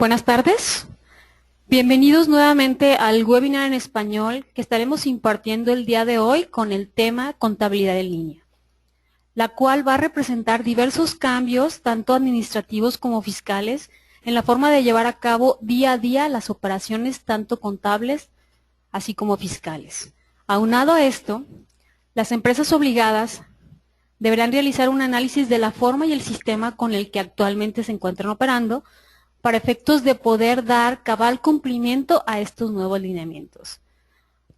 Buenas tardes. Bienvenidos nuevamente al webinar en español que estaremos impartiendo el día de hoy con el tema Contabilidad en línea, la cual va a representar diversos cambios, tanto administrativos como fiscales, en la forma de llevar a cabo día a día las operaciones tanto contables así como fiscales. Aunado a esto, las empresas obligadas deberán realizar un análisis de la forma y el sistema con el que actualmente se encuentran operando, para efectos de poder dar cabal cumplimiento a estos nuevos lineamientos.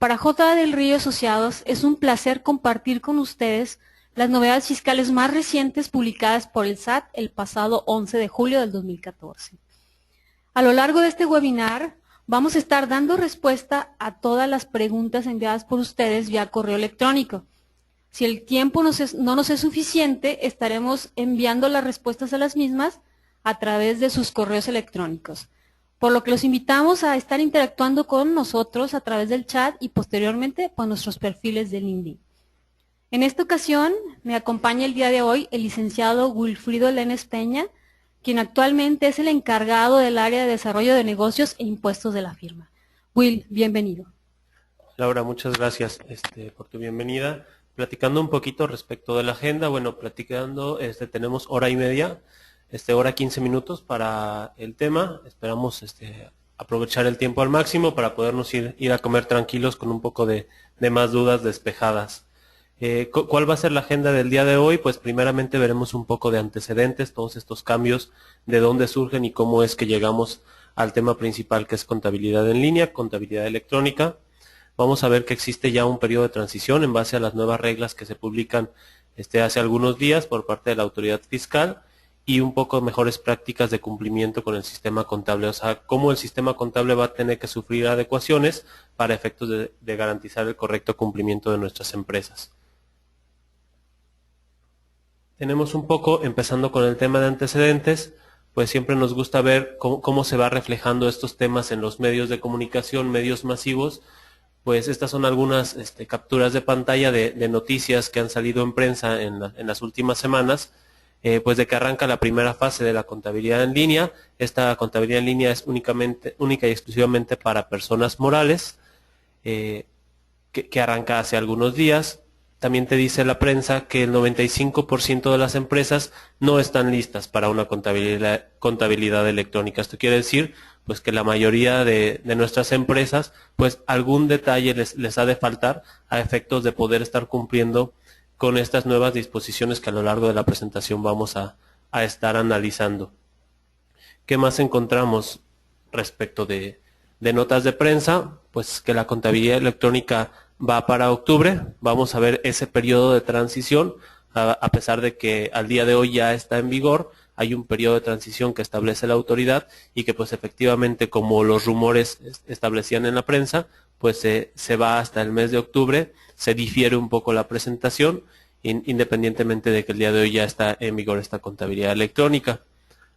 Para J. del Río Asociados es un placer compartir con ustedes las novedades fiscales más recientes publicadas por el SAT el pasado 11 de julio del 2014. A lo largo de este webinar vamos a estar dando respuesta a todas las preguntas enviadas por ustedes vía correo electrónico. Si el tiempo no nos es suficiente, estaremos enviando las respuestas a las mismas a través de sus correos electrónicos, por lo que los invitamos a estar interactuando con nosotros a través del chat y posteriormente por nuestros perfiles de LinkedIn. En esta ocasión me acompaña el día de hoy el licenciado Wilfrido Lenes Peña, quien actualmente es el encargado del área de desarrollo de negocios e impuestos de la firma. Will, bienvenido. Laura, muchas gracias por tu bienvenida. Platicando un poquito respecto de la agenda, tenemos hora y media, hora 15 minutos para el tema. Esperamos aprovechar el tiempo al máximo para podernos ir a comer tranquilos con un poco de más dudas despejadas. ¿Cuál va a ser la agenda del día de hoy? Pues primeramente veremos un poco de antecedentes, todos estos cambios, de dónde surgen y cómo es que llegamos al tema principal, que es contabilidad en línea, contabilidad electrónica. Vamos a ver que existe ya un periodo de transición en base a las nuevas reglas que se publican hace algunos días por parte de la autoridad fiscal, y un poco mejores prácticas de cumplimiento con el sistema contable, o sea, cómo el sistema contable va a tener que sufrir adecuaciones para efectos de garantizar el correcto cumplimiento de nuestras empresas. Tenemos un poco, empezando con el tema de antecedentes, pues siempre nos gusta ver cómo se va reflejando estos temas en los medios de comunicación, medios masivos. Pues estas son algunas capturas de pantalla de noticias que han salido en prensa en las últimas semanas, pues de que arranca la primera fase de la contabilidad en línea. Esta contabilidad en línea es única y exclusivamente para personas morales, que arranca hace algunos días. También te dice la prensa que el 95% de las empresas no están listas para una contabilidad electrónica. Esto quiere decir pues que la mayoría de nuestras empresas, pues algún detalle les ha de faltar a efectos de poder estar cumpliendo con estas nuevas disposiciones que a lo largo de la presentación vamos a estar analizando. ¿Qué más encontramos respecto de notas de prensa? Pues que la contabilidad electrónica va para octubre. Vamos a ver ese periodo de transición, a pesar de que al día de hoy ya está en vigor. Hay un periodo de transición que establece la autoridad y que pues efectivamente, como los rumores establecían en la prensa, pues se va hasta el mes de octubre. Se difiere un poco la presentación, independientemente de que el día de hoy ya está en vigor esta contabilidad electrónica.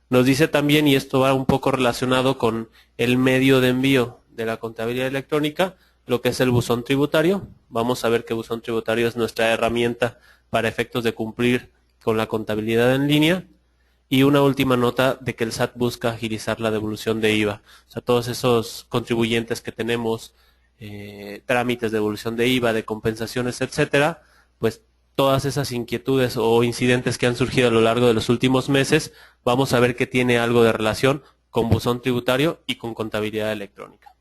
Nos dice también, y esto va un poco relacionado con el medio de envío de la contabilidad electrónica, lo que es el buzón tributario. Vamos a ver que buzón tributario es nuestra herramienta para efectos de cumplir con la contabilidad en línea. Y una última nota de que el SAT busca agilizar la devolución de IVA. O sea, todos esos contribuyentes que tenemos, trámites de devolución de IVA, de compensaciones, etcétera, pues todas esas inquietudes o incidentes que han surgido a lo largo de los últimos meses, vamos a ver que tiene algo de relación con buzón tributario y con contabilidad electrónica.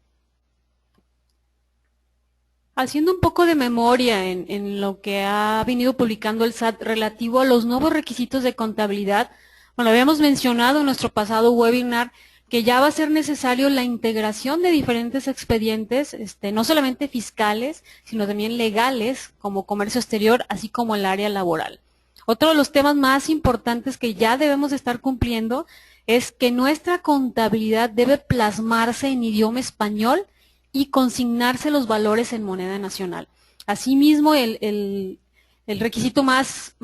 Haciendo un poco de memoria en lo que ha venido publicando el SAT relativo a los nuevos requisitos de contabilidad, bueno, habíamos mencionado en nuestro pasado webinar que ya va a ser necesario la integración de diferentes expedientes, no solamente fiscales, sino también legales, como comercio exterior, así como el área laboral. Otro de los temas más importantes que ya debemos estar cumpliendo es que nuestra contabilidad debe plasmarse en idioma español y consignarse los valores en moneda nacional. Asimismo, el requisito más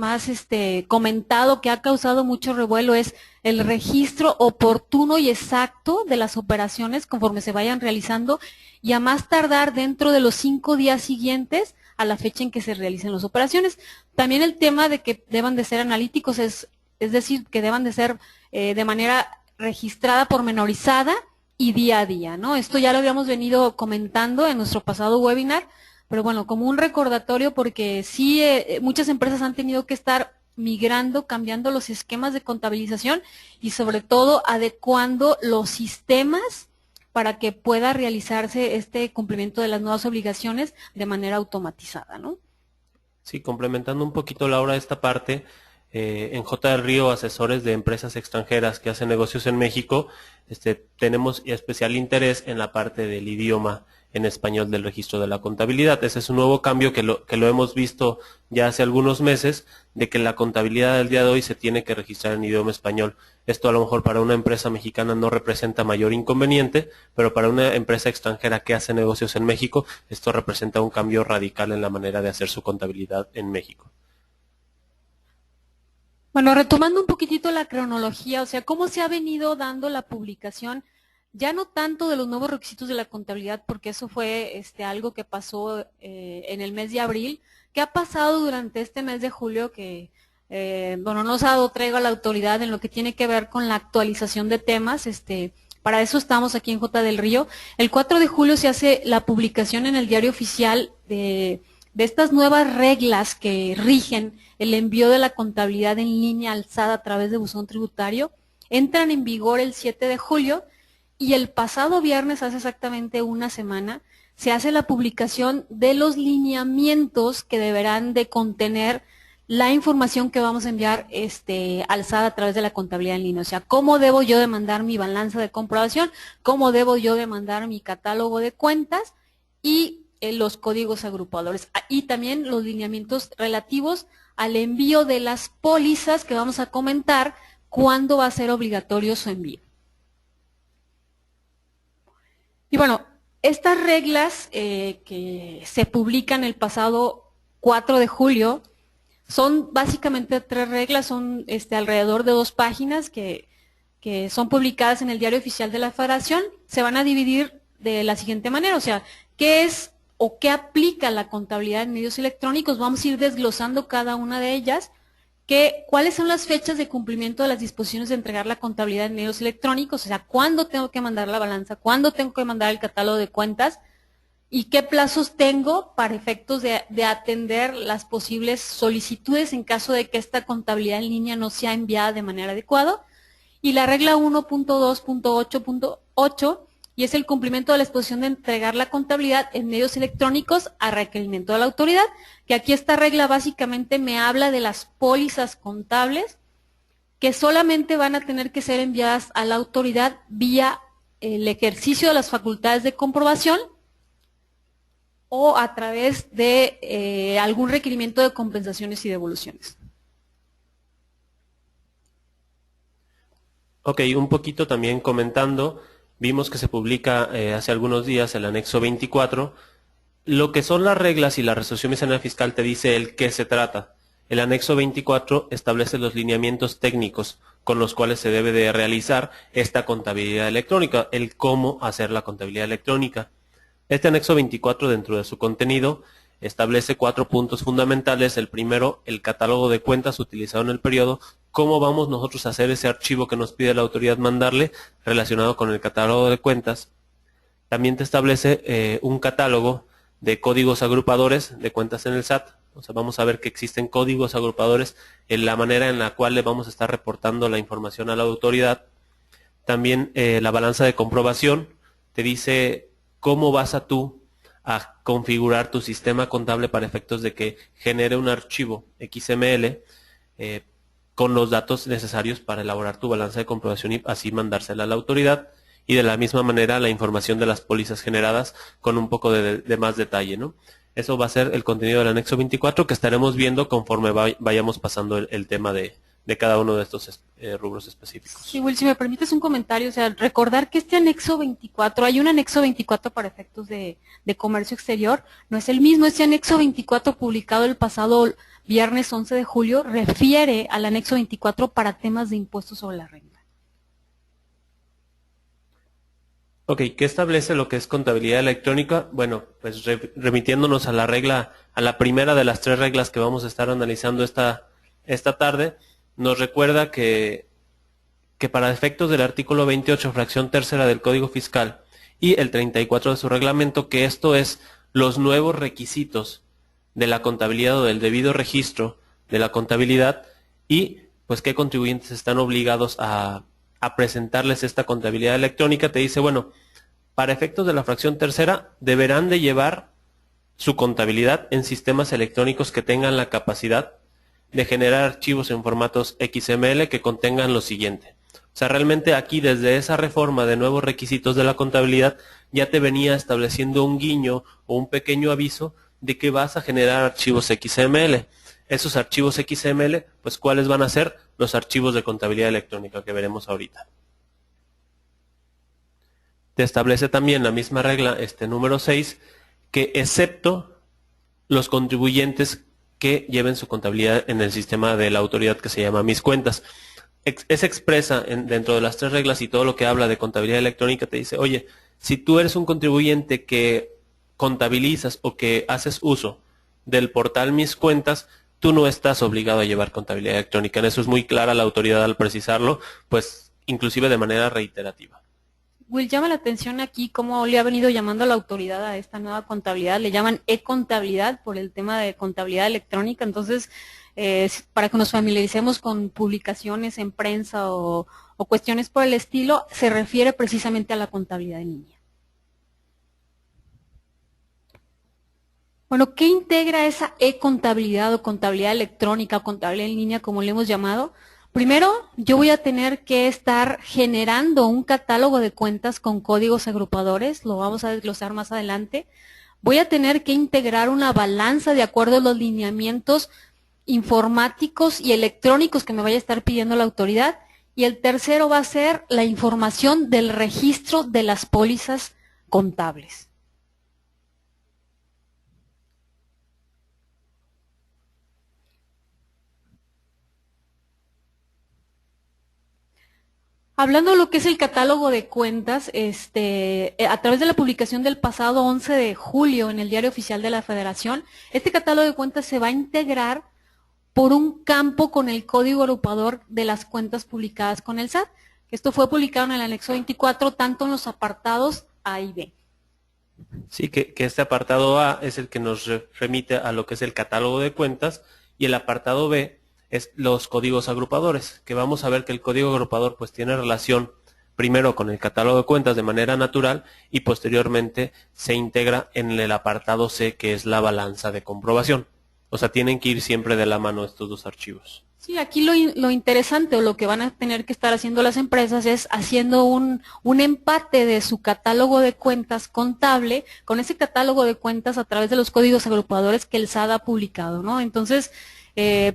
comentado, que ha causado mucho revuelo, es el registro oportuno y exacto de las operaciones conforme se vayan realizando, y a más tardar dentro de los 5 días siguientes a la fecha en que se realicen las operaciones. También el tema de que deban de ser analíticos, es decir, que deban de ser de manera registrada, pormenorizada y día a día, ¿no? Esto ya lo habíamos venido comentando en nuestro pasado webinar, pero bueno, como un recordatorio, porque sí, muchas empresas han tenido que estar migrando, cambiando los esquemas de contabilización y sobre todo adecuando los sistemas para que pueda realizarse este cumplimiento de las nuevas obligaciones de manera automatizada, ¿no? Sí, complementando un poquito, Laura, esta parte, en J. del Río, asesores de empresas extranjeras que hacen negocios en México, tenemos especial interés en la parte del idioma en español del registro de la contabilidad. Ese es un nuevo cambio que lo hemos visto ya hace algunos meses, de que la contabilidad del día de hoy se tiene que registrar en idioma español. Esto a lo mejor para una empresa mexicana no representa mayor inconveniente, pero para una empresa extranjera que hace negocios en México, esto representa un cambio radical en la manera de hacer su contabilidad en México. Bueno, retomando un poquitito la cronología, o sea, cómo se ha venido dando la publicación, ya no tanto de los nuevos requisitos de la contabilidad, porque eso fue algo que pasó en el mes de abril. ¿Qué ha pasado durante este mes de julio que, bueno, nos ha dado tregua a la autoridad en lo que tiene que ver con la actualización de temas? Para eso estamos aquí en J. del Río. El 4 de julio se hace la publicación en el diario oficial de estas nuevas reglas que rigen el envío de la contabilidad en línea alzada a través de buzón tributario. Entran en vigor el 7 de julio y el pasado viernes, hace exactamente una semana, se hace la publicación de los lineamientos que deberán de contener la información que vamos a enviar alzada a través de la contabilidad en línea. O sea, cómo debo yo de mandar mi balanza de comprobación, cómo debo yo de mandar mi catálogo de cuentas y los códigos agrupadores. Y también los lineamientos relativos al envío de las pólizas que vamos a comentar, cuándo va a ser obligatorio su envío. Y bueno, estas reglas que se publican el pasado 4 de julio son básicamente 3 reglas, son alrededor de 2 páginas que son publicadas en el diario oficial de la Federación. Se van a dividir de la siguiente manera, o sea, ¿qué es o qué aplica la contabilidad en medios electrónicos? Vamos a ir desglosando cada una de ellas. ¿Cuáles son las fechas de cumplimiento de las disposiciones de entregar la contabilidad en medios electrónicos? O sea, ¿cuándo tengo que mandar la balanza? ¿Cuándo tengo que mandar el catálogo de cuentas? ¿Y qué plazos tengo para efectos de atender las posibles solicitudes en caso de que esta contabilidad en línea no sea enviada de manera adecuada? Y la regla 1.2.8.8, y es el cumplimiento de la disposición de entregar la contabilidad en medios electrónicos a requerimiento de la autoridad, que aquí esta regla básicamente me habla de las pólizas contables que solamente van a tener que ser enviadas a la autoridad vía el ejercicio de las facultades de comprobación o a través de algún requerimiento de compensaciones y devoluciones. Ok, un poquito también comentando, vimos que se publica hace algunos días el anexo 24. Lo que son las reglas y la resolución miscelánea fiscal te dice el qué se trata. El anexo 24 establece los lineamientos técnicos con los cuales se debe de realizar esta contabilidad electrónica, el cómo hacer la contabilidad electrónica. Este anexo 24, dentro de su contenido, establece 4 puntos fundamentales. El primero, el catálogo de cuentas utilizado en el periodo. ¿Cómo vamos nosotros a hacer ese archivo que nos pide la autoridad mandarle relacionado con el catálogo de cuentas? También te establece un catálogo de códigos agrupadores de cuentas en el SAT. O sea, vamos a ver que existen códigos agrupadores en la manera en la cual le vamos a estar reportando la información a la autoridad. También la balanza de comprobación te dice cómo vas tú a configurar tu sistema contable para efectos de que genere un archivo XML con los datos necesarios para elaborar tu balanza de comprobación y así mandársela a la autoridad. Y de la misma manera la información de las pólizas generadas con un poco de más detalle, ¿no? Eso va a ser el contenido del anexo 24 que estaremos viendo conforme vayamos pasando el tema de cada uno de estos rubros específicos. Sí, Will, si me permites un comentario, o sea, recordar que este anexo 24, hay un anexo 24 para efectos de comercio exterior, no es el mismo. Este anexo 24 publicado el pasado viernes 11 de julio refiere al anexo 24 para temas de impuestos sobre la renta. Ok, ¿qué establece lo que es contabilidad electrónica? Bueno, pues remitiéndonos a la regla, a la primera de las 3 reglas que vamos a estar analizando esta tarde, nos recuerda que que para efectos del artículo 28, fracción tercera del Código Fiscal y el 34 de su reglamento, que esto es los nuevos requisitos de la contabilidad o del debido registro de la contabilidad y pues qué contribuyentes están obligados a presentarles esta contabilidad electrónica. Te dice, bueno, para efectos de la fracción tercera deberán de llevar su contabilidad en sistemas electrónicos que tengan la capacidad de generar archivos en formatos XML que contengan lo siguiente. O sea, realmente aquí desde esa reforma de nuevos requisitos de la contabilidad ya te venía estableciendo un guiño o un pequeño aviso de que vas a generar archivos XML. Esos archivos XML, pues ¿cuáles van a ser? Los archivos de contabilidad electrónica que veremos ahorita. Te establece también la misma regla, número 6, que excepto los contribuyentes que lleven su contabilidad en el sistema de la autoridad que se llama Mis Cuentas. Es expresa dentro de las 3 reglas y todo lo que habla de contabilidad electrónica te dice, oye, si tú eres un contribuyente que contabilizas o que haces uso del portal Mis Cuentas, tú no estás obligado a llevar contabilidad electrónica. En eso es muy clara la autoridad al precisarlo, pues inclusive de manera reiterativa. Will, llama la atención aquí cómo le ha venido llamando a la autoridad a esta nueva contabilidad. Le llaman e-contabilidad por el tema de contabilidad electrónica. Entonces, para que nos familiaricemos con publicaciones en prensa o cuestiones por el estilo, se refiere precisamente a la contabilidad en línea. Bueno, ¿qué integra esa e-contabilidad o contabilidad electrónica o contabilidad en línea, como le hemos llamado? Primero, yo voy a tener que estar generando un catálogo de cuentas con códigos agrupadores, lo vamos a desglosar más adelante. Voy a tener que integrar una balanza de acuerdo a los lineamientos informáticos y electrónicos que me vaya a estar pidiendo la autoridad. Y el tercero va a ser la información del registro de las pólizas contables. Hablando de lo que es el catálogo de cuentas, a través de la publicación del pasado 11 de julio en el Diario Oficial de la Federación, este catálogo de cuentas se va a integrar por un campo con el código agrupador de las cuentas publicadas con el SAT. Esto fue publicado en el anexo 24, tanto en los apartados A y B. Sí, que este apartado A es el que nos remite a lo que es el catálogo de cuentas y el apartado B es los códigos agrupadores, que vamos a ver que el código agrupador pues tiene relación primero con el catálogo de cuentas de manera natural y posteriormente se integra en el apartado C, que es la balanza de comprobación. O sea, tienen que ir siempre de la mano estos dos archivos. Sí, aquí lo interesante o lo que van a tener que estar haciendo las empresas es haciendo un empate de su catálogo de cuentas contable con ese catálogo de cuentas a través de los códigos agrupadores que el SAT ha publicado, ¿no? Entonces,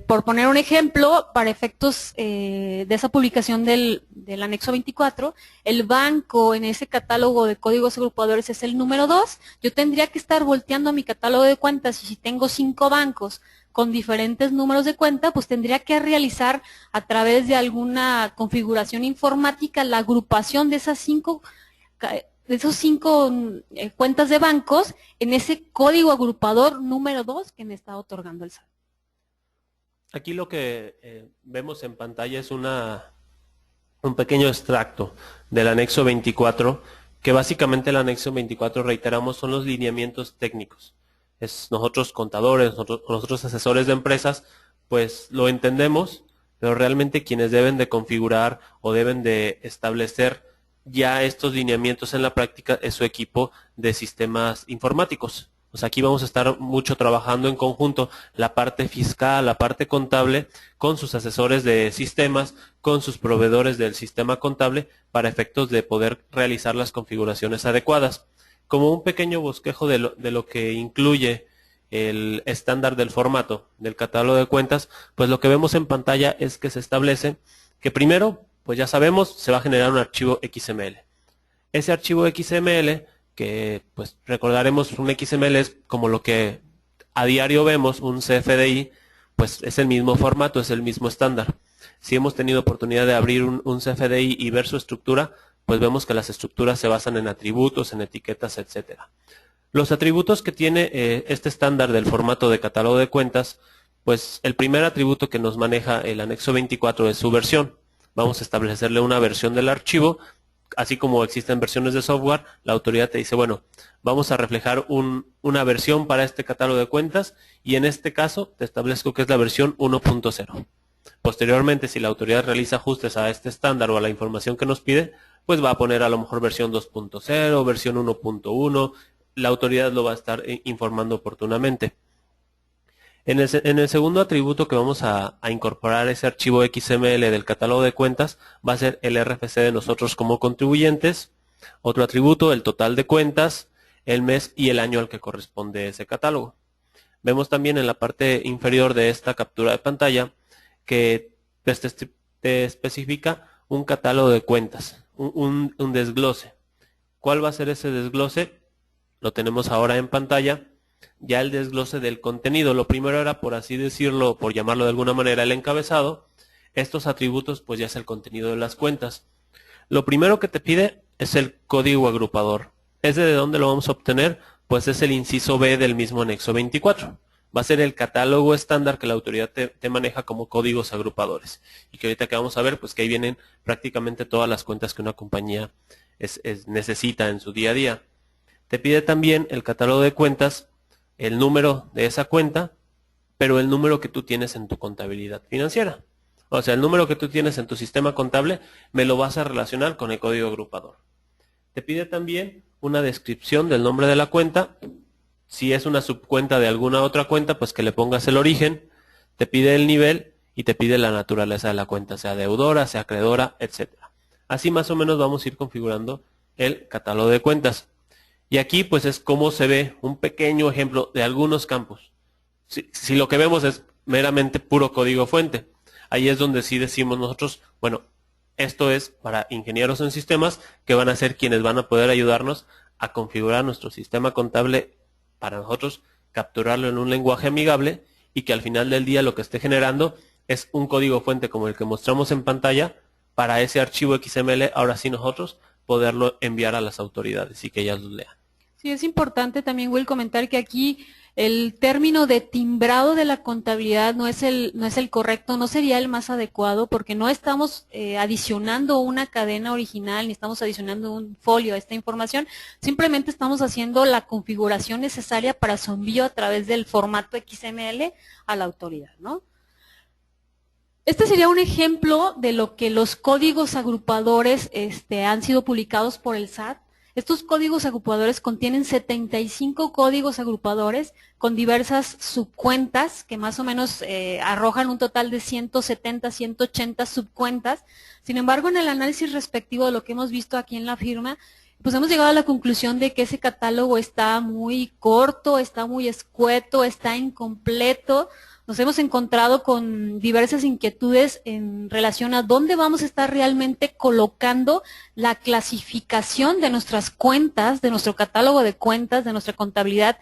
por poner un ejemplo, para efectos de esa publicación del anexo 24, el banco en ese catálogo de códigos agrupadores es el número 2. Yo tendría que estar volteando a mi catálogo de cuentas y si tengo 5 bancos con diferentes números de cuenta, pues tendría que realizar a través de alguna configuración informática la agrupación de esas 5 cuentas de bancos en ese código agrupador número 2 que me está otorgando el SAT. Aquí lo que vemos en pantalla es un pequeño extracto del anexo 24, que básicamente el anexo 24, reiteramos, son los lineamientos técnicos. Nosotros contadores, nosotros asesores de empresas, pues lo entendemos, pero realmente quienes deben de configurar o deben de establecer ya estos lineamientos en la práctica es su equipo de sistemas informáticos. O sea, aquí vamos a estar mucho trabajando en conjunto la parte fiscal, la parte contable, con sus asesores de sistemas, con sus proveedores del sistema contable, para efectos de poder realizar las configuraciones adecuadas. Como un pequeño bosquejo de lo que incluye el estándar del formato del catálogo de cuentas, pues lo que vemos en pantalla es que se establece que primero, pues ya sabemos, se va a generar un archivo XML. Ese archivo XML, que pues recordaremos, un XML es como lo que a diario vemos, un CFDI, pues es el mismo formato, es el mismo estándar. Si hemos tenido oportunidad de abrir un CFDI y ver su estructura, pues vemos que las estructuras se basan en atributos, en etiquetas, etcétera. Los atributos que tiene este estándar del formato de catálogo de cuentas, pues el primer atributo que nos maneja el anexo 24 es su versión. vamos a establecerle una versión del archivo. Así como existen versiones de software, la autoridad te dice, bueno, vamos a reflejar una versión para este catálogo de cuentas y en este caso te establezco que es la versión 1.0. Posteriormente, si la autoridad realiza ajustes a este estándar o a la información que nos pide, pues va a poner a lo mejor versión 2.0, versión 1.1, la autoridad lo va a estar informando oportunamente. En el segundo atributo que vamos a incorporar ese archivo XML del catálogo de cuentas va a ser el RFC de nosotros como contribuyentes. Otro atributo, el total de cuentas, el mes y el año al que corresponde ese catálogo. Vemos también en la parte inferior de esta captura de pantalla que te especifica un catálogo de cuentas, un desglose. ¿Cuál va a ser ese desglose? Lo tenemos ahora en pantalla. Ya el desglose del contenido. Lo primero era, por así decirlo, por llamarlo de alguna manera, el encabezado. Estos atributos pues ya es el contenido de las cuentas. Lo primero que te pide es el código agrupador. ¿Ese de dónde lo vamos a obtener? Pues es el inciso B del mismo anexo 24. Va a ser el catálogo estándar que la autoridad te maneja como códigos agrupadores. Y que ahorita que vamos a ver, pues que ahí vienen prácticamente todas las cuentas que una compañía necesita en su día a día. Te pide también el catálogo de cuentas, el número de esa cuenta, pero el número que tú tienes en tu contabilidad financiera. O sea, el número que tú tienes en tu sistema contable me lo vas a relacionar con el código agrupador. Te pide también una descripción del nombre de la cuenta. Si es una subcuenta de alguna otra cuenta, pues que le pongas el origen. Te pide el nivel y te pide la naturaleza de la cuenta, sea deudora, sea acreedora, etc. Así más o menos vamos a ir configurando el catálogo de cuentas. Y aquí pues es como se ve un pequeño ejemplo de algunos campos. Si lo que vemos es meramente puro código fuente, ahí es donde sí decimos nosotros, bueno, esto es para ingenieros en sistemas que van a ser quienes van a poder ayudarnos a configurar nuestro sistema contable para nosotros, capturarlo en un lenguaje amigable y que al final del día lo que esté generando es un código fuente como el que mostramos en pantalla para ese archivo XML, ahora sí nosotros poderlo enviar a las autoridades y que ellas lo lean. Sí, es importante también, Will, comentar que aquí el término de timbrado de la contabilidad no es el correcto, no sería el más adecuado, porque no estamos adicionando una cadena original, ni estamos adicionando un folio a esta información, simplemente estamos haciendo la configuración necesaria para su envío a través del formato XML a la autoridad, ¿no? Este sería un ejemplo de lo que los códigos agrupadores han sido publicados por el SAT. Estos códigos agrupadores contienen 75 códigos agrupadores con diversas subcuentas que más o menos arrojan un total de 170, 180 subcuentas. Sin embargo, en el análisis respectivo de lo que hemos visto aquí en la firma, pues hemos llegado a la conclusión de que ese catálogo está muy corto, está muy escueto, está incompleto. Nos hemos encontrado con diversas inquietudes en relación a dónde vamos a estar realmente colocando la clasificación de nuestras cuentas, de nuestro catálogo de cuentas, de nuestra contabilidad,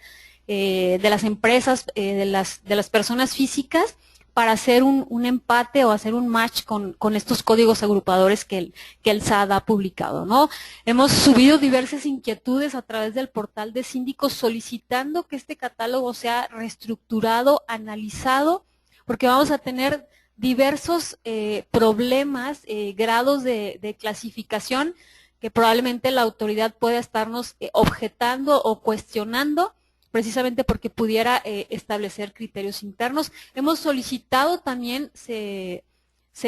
de las empresas, de las personas físicas, para hacer un empate o hacer un match con estos códigos agrupadores que el SAT ha publicado, ¿no? Hemos subido diversas inquietudes a través del portal de síndicos solicitando que este catálogo sea reestructurado, analizado, porque vamos a tener diversos problemas, grados de clasificación que probablemente la autoridad pueda estarnos objetando o cuestionando, precisamente porque pudiera establecer criterios internos. Hemos solicitado también se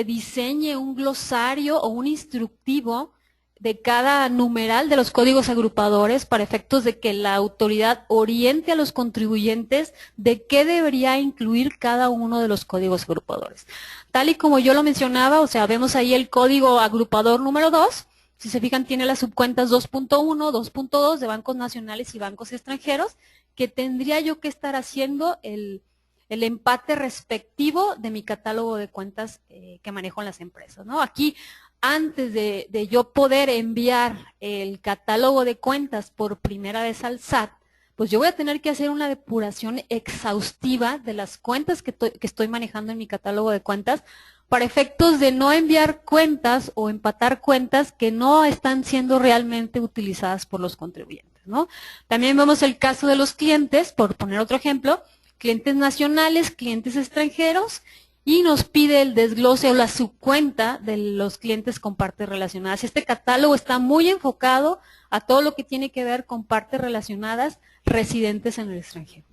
diseñe un glosario o un instructivo de cada numeral de los códigos agrupadores para efectos de que la autoridad oriente a los contribuyentes de qué debería incluir cada uno de los códigos agrupadores. Tal y como yo lo mencionaba, o sea, vemos ahí el código agrupador número 2, si se fijan tiene las subcuentas 2.1, 2.2 de bancos nacionales y bancos extranjeros, que tendría yo que estar haciendo el empate respectivo de mi catálogo de cuentas que manejo en las empresas, ¿no? Aquí, antes de yo poder enviar el catálogo de cuentas por primera vez al SAT, pues yo voy a tener que hacer una depuración exhaustiva de las cuentas que estoy manejando en mi catálogo de cuentas, para efectos de no enviar cuentas o empatar cuentas que no están siendo realmente utilizadas por los contribuyentes, ¿no? También vemos el caso de los clientes, por poner otro ejemplo, clientes nacionales, clientes extranjeros, y nos pide el desglose o la subcuenta de los clientes con partes relacionadas. Este catálogo está muy enfocado a todo lo que tiene que ver con partes relacionadas residentes en el extranjero.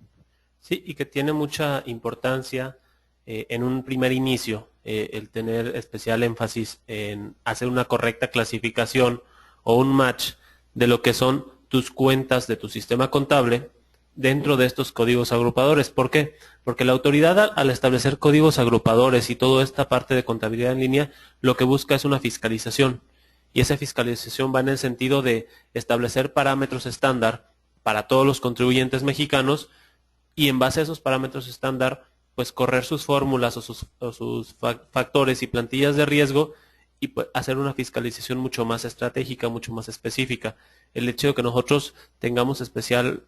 Sí, y que tiene mucha importancia en un primer inicio, el tener especial énfasis en hacer una correcta clasificación o un match de lo que son tus cuentas de tu sistema contable dentro de estos códigos agrupadores. ¿Por qué? Porque la autoridad al establecer códigos agrupadores y toda esta parte de contabilidad en línea, lo que busca es una fiscalización. Y esa fiscalización va en el sentido de establecer parámetros estándar para todos los contribuyentes mexicanos y en base a esos parámetros estándar, pues correr sus fórmulas o sus factores y plantillas de riesgo y pues, hacer una fiscalización mucho más estratégica, mucho más específica. El hecho de que nosotros tengamos especial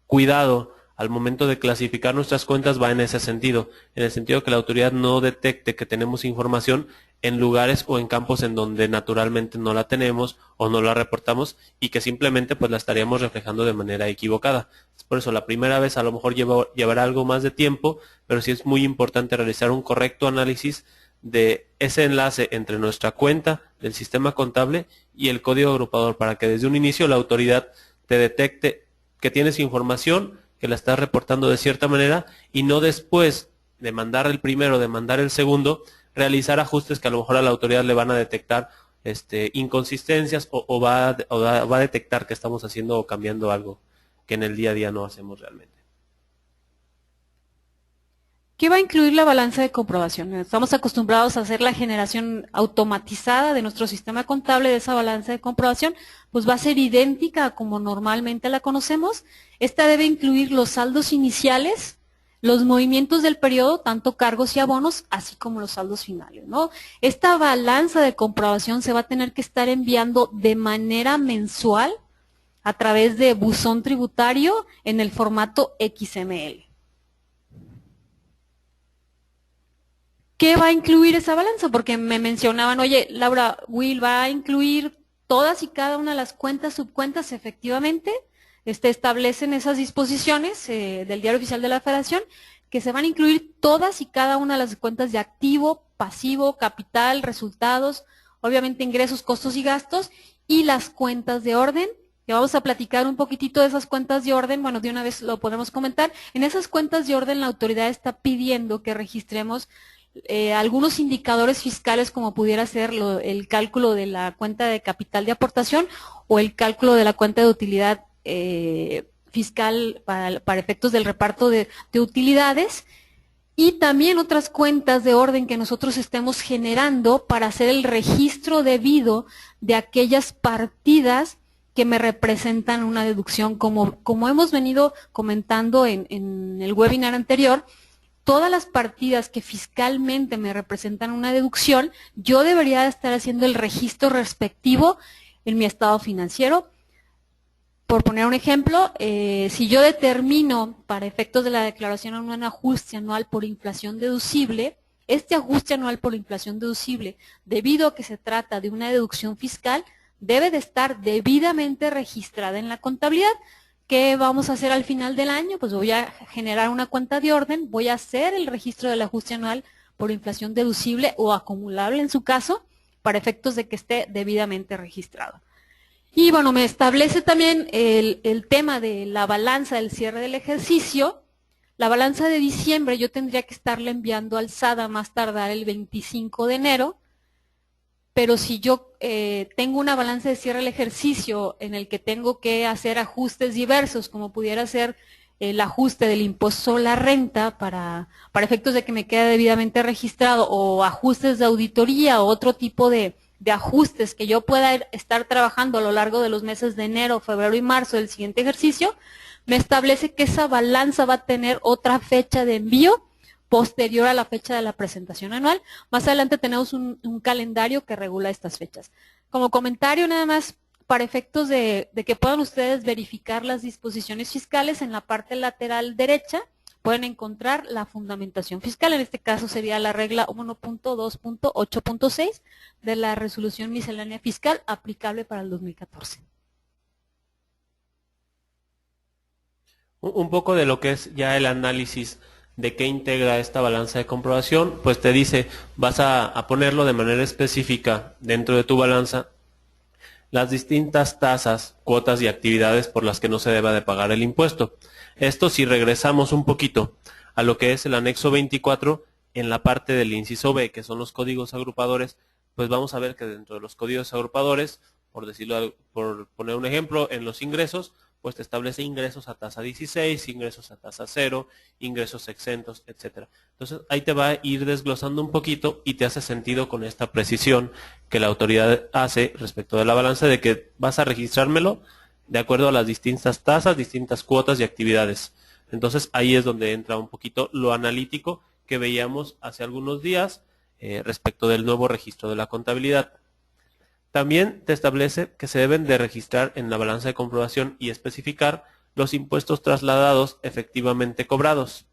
cuidado al momento de clasificar nuestras cuentas va en ese sentido, en el sentido que la autoridad no detecte que tenemos información en lugares o en campos en donde naturalmente no la tenemos o no la reportamos y que simplemente pues la estaríamos reflejando de manera equivocada. Es por eso la primera vez a lo mejor llevará algo más de tiempo, pero sí es muy importante realizar un correcto análisis de ese enlace entre nuestra cuenta del sistema contable y el código agrupador para que desde un inicio la autoridad te detecte que tienes información, que la estás reportando de cierta manera y no después de mandar el primero, de mandar el segundo, realizar ajustes que a lo mejor a la autoridad le van a detectar inconsistencias o va a detectar que estamos haciendo o cambiando algo que en el día a día no hacemos realmente. ¿Qué va a incluir la balanza de comprobación? Estamos acostumbrados a hacer la generación automatizada de nuestro sistema contable de esa balanza de comprobación, pues va a ser idéntica a como normalmente la conocemos. Esta debe incluir los saldos iniciales, los movimientos del periodo, tanto cargos y abonos, así como los saldos finales, ¿no? Esta balanza de comprobación se va a tener que estar enviando de manera mensual a través de buzón tributario en el formato XML. ¿Qué va a incluir esa balanza? Porque me mencionaban, oye, Laura, Will va a incluir todas y cada una de las cuentas, subcuentas, efectivamente, establecen esas disposiciones del Diario Oficial de la Federación, que se van a incluir todas y cada una de las cuentas de activo, pasivo, capital, resultados, obviamente ingresos, costos y gastos, y las cuentas de orden, que vamos a platicar un poquitito de esas cuentas de orden, bueno, de una vez lo podemos comentar. En esas cuentas de orden la autoridad está pidiendo que registremos algunos indicadores fiscales como pudiera ser el cálculo de la cuenta de capital de aportación o el cálculo de la cuenta de utilidad fiscal para efectos del reparto de utilidades y también otras cuentas de orden que nosotros estemos generando para hacer el registro debido de aquellas partidas que me representan una deducción. Como hemos venido comentando en el webinar anterior, todas las partidas que fiscalmente me representan una deducción, yo debería estar haciendo el registro respectivo en mi estado financiero. Por poner un ejemplo, si yo determino para efectos de la declaración un ajuste anual por inflación deducible, este ajuste anual por inflación deducible, debido a que se trata de una deducción fiscal, debe de estar debidamente registrada en la contabilidad. ¿Qué vamos a hacer al final del año? Pues voy a generar una cuenta de orden, voy a hacer el registro del ajuste anual por inflación deducible o acumulable en su caso, para efectos de que esté debidamente registrado. Y bueno, me establece también el tema de la balanza del cierre del ejercicio. La balanza de diciembre yo tendría que estarla enviando al SAT a más tardar el 25 de enero, pero si yo tengo una balanza de cierre del ejercicio en el que tengo que hacer ajustes diversos, como pudiera ser el ajuste del impuesto sobre la renta para efectos de que me quede debidamente registrado, o ajustes de auditoría o otro tipo de ajustes que yo pueda estar trabajando a lo largo de los meses de enero, febrero y marzo del siguiente ejercicio, me establece que esa balanza va a tener otra fecha de envío posterior a la fecha de la presentación anual. Más adelante tenemos un calendario que regula estas fechas. Como comentario nada más, para efectos de que puedan ustedes verificar las disposiciones fiscales, en la parte lateral derecha pueden encontrar la fundamentación fiscal. En este caso sería la regla 1.2.8.6 de la resolución miscelánea fiscal aplicable para el 2014. Un poco de lo que es ya el análisis ¿De qué integra esta balanza de comprobación? Pues te dice, vas a ponerlo de manera específica dentro de tu balanza las distintas tasas, cuotas y actividades por las que no se deba de pagar el impuesto. Esto si regresamos un poquito a lo que es el anexo 24, en la parte del inciso B, que son los códigos agrupadores, pues vamos a ver que dentro de los códigos agrupadores, por decirlo, por poner un ejemplo, en los ingresos, pues te establece ingresos a tasa 16, ingresos a tasa 0, ingresos exentos, etcétera. Entonces ahí te va a ir desglosando un poquito y te hace sentido con esta precisión que la autoridad hace respecto de la balanza, de que vas a registrármelo de acuerdo a las distintas tasas, distintas cuotas y actividades. Entonces ahí es donde entra un poquito lo analítico que veíamos hace algunos días respecto del nuevo registro de la contabilidad. También te establece que se deben de registrar en la balanza de comprobación y especificar los impuestos trasladados efectivamente cobrados.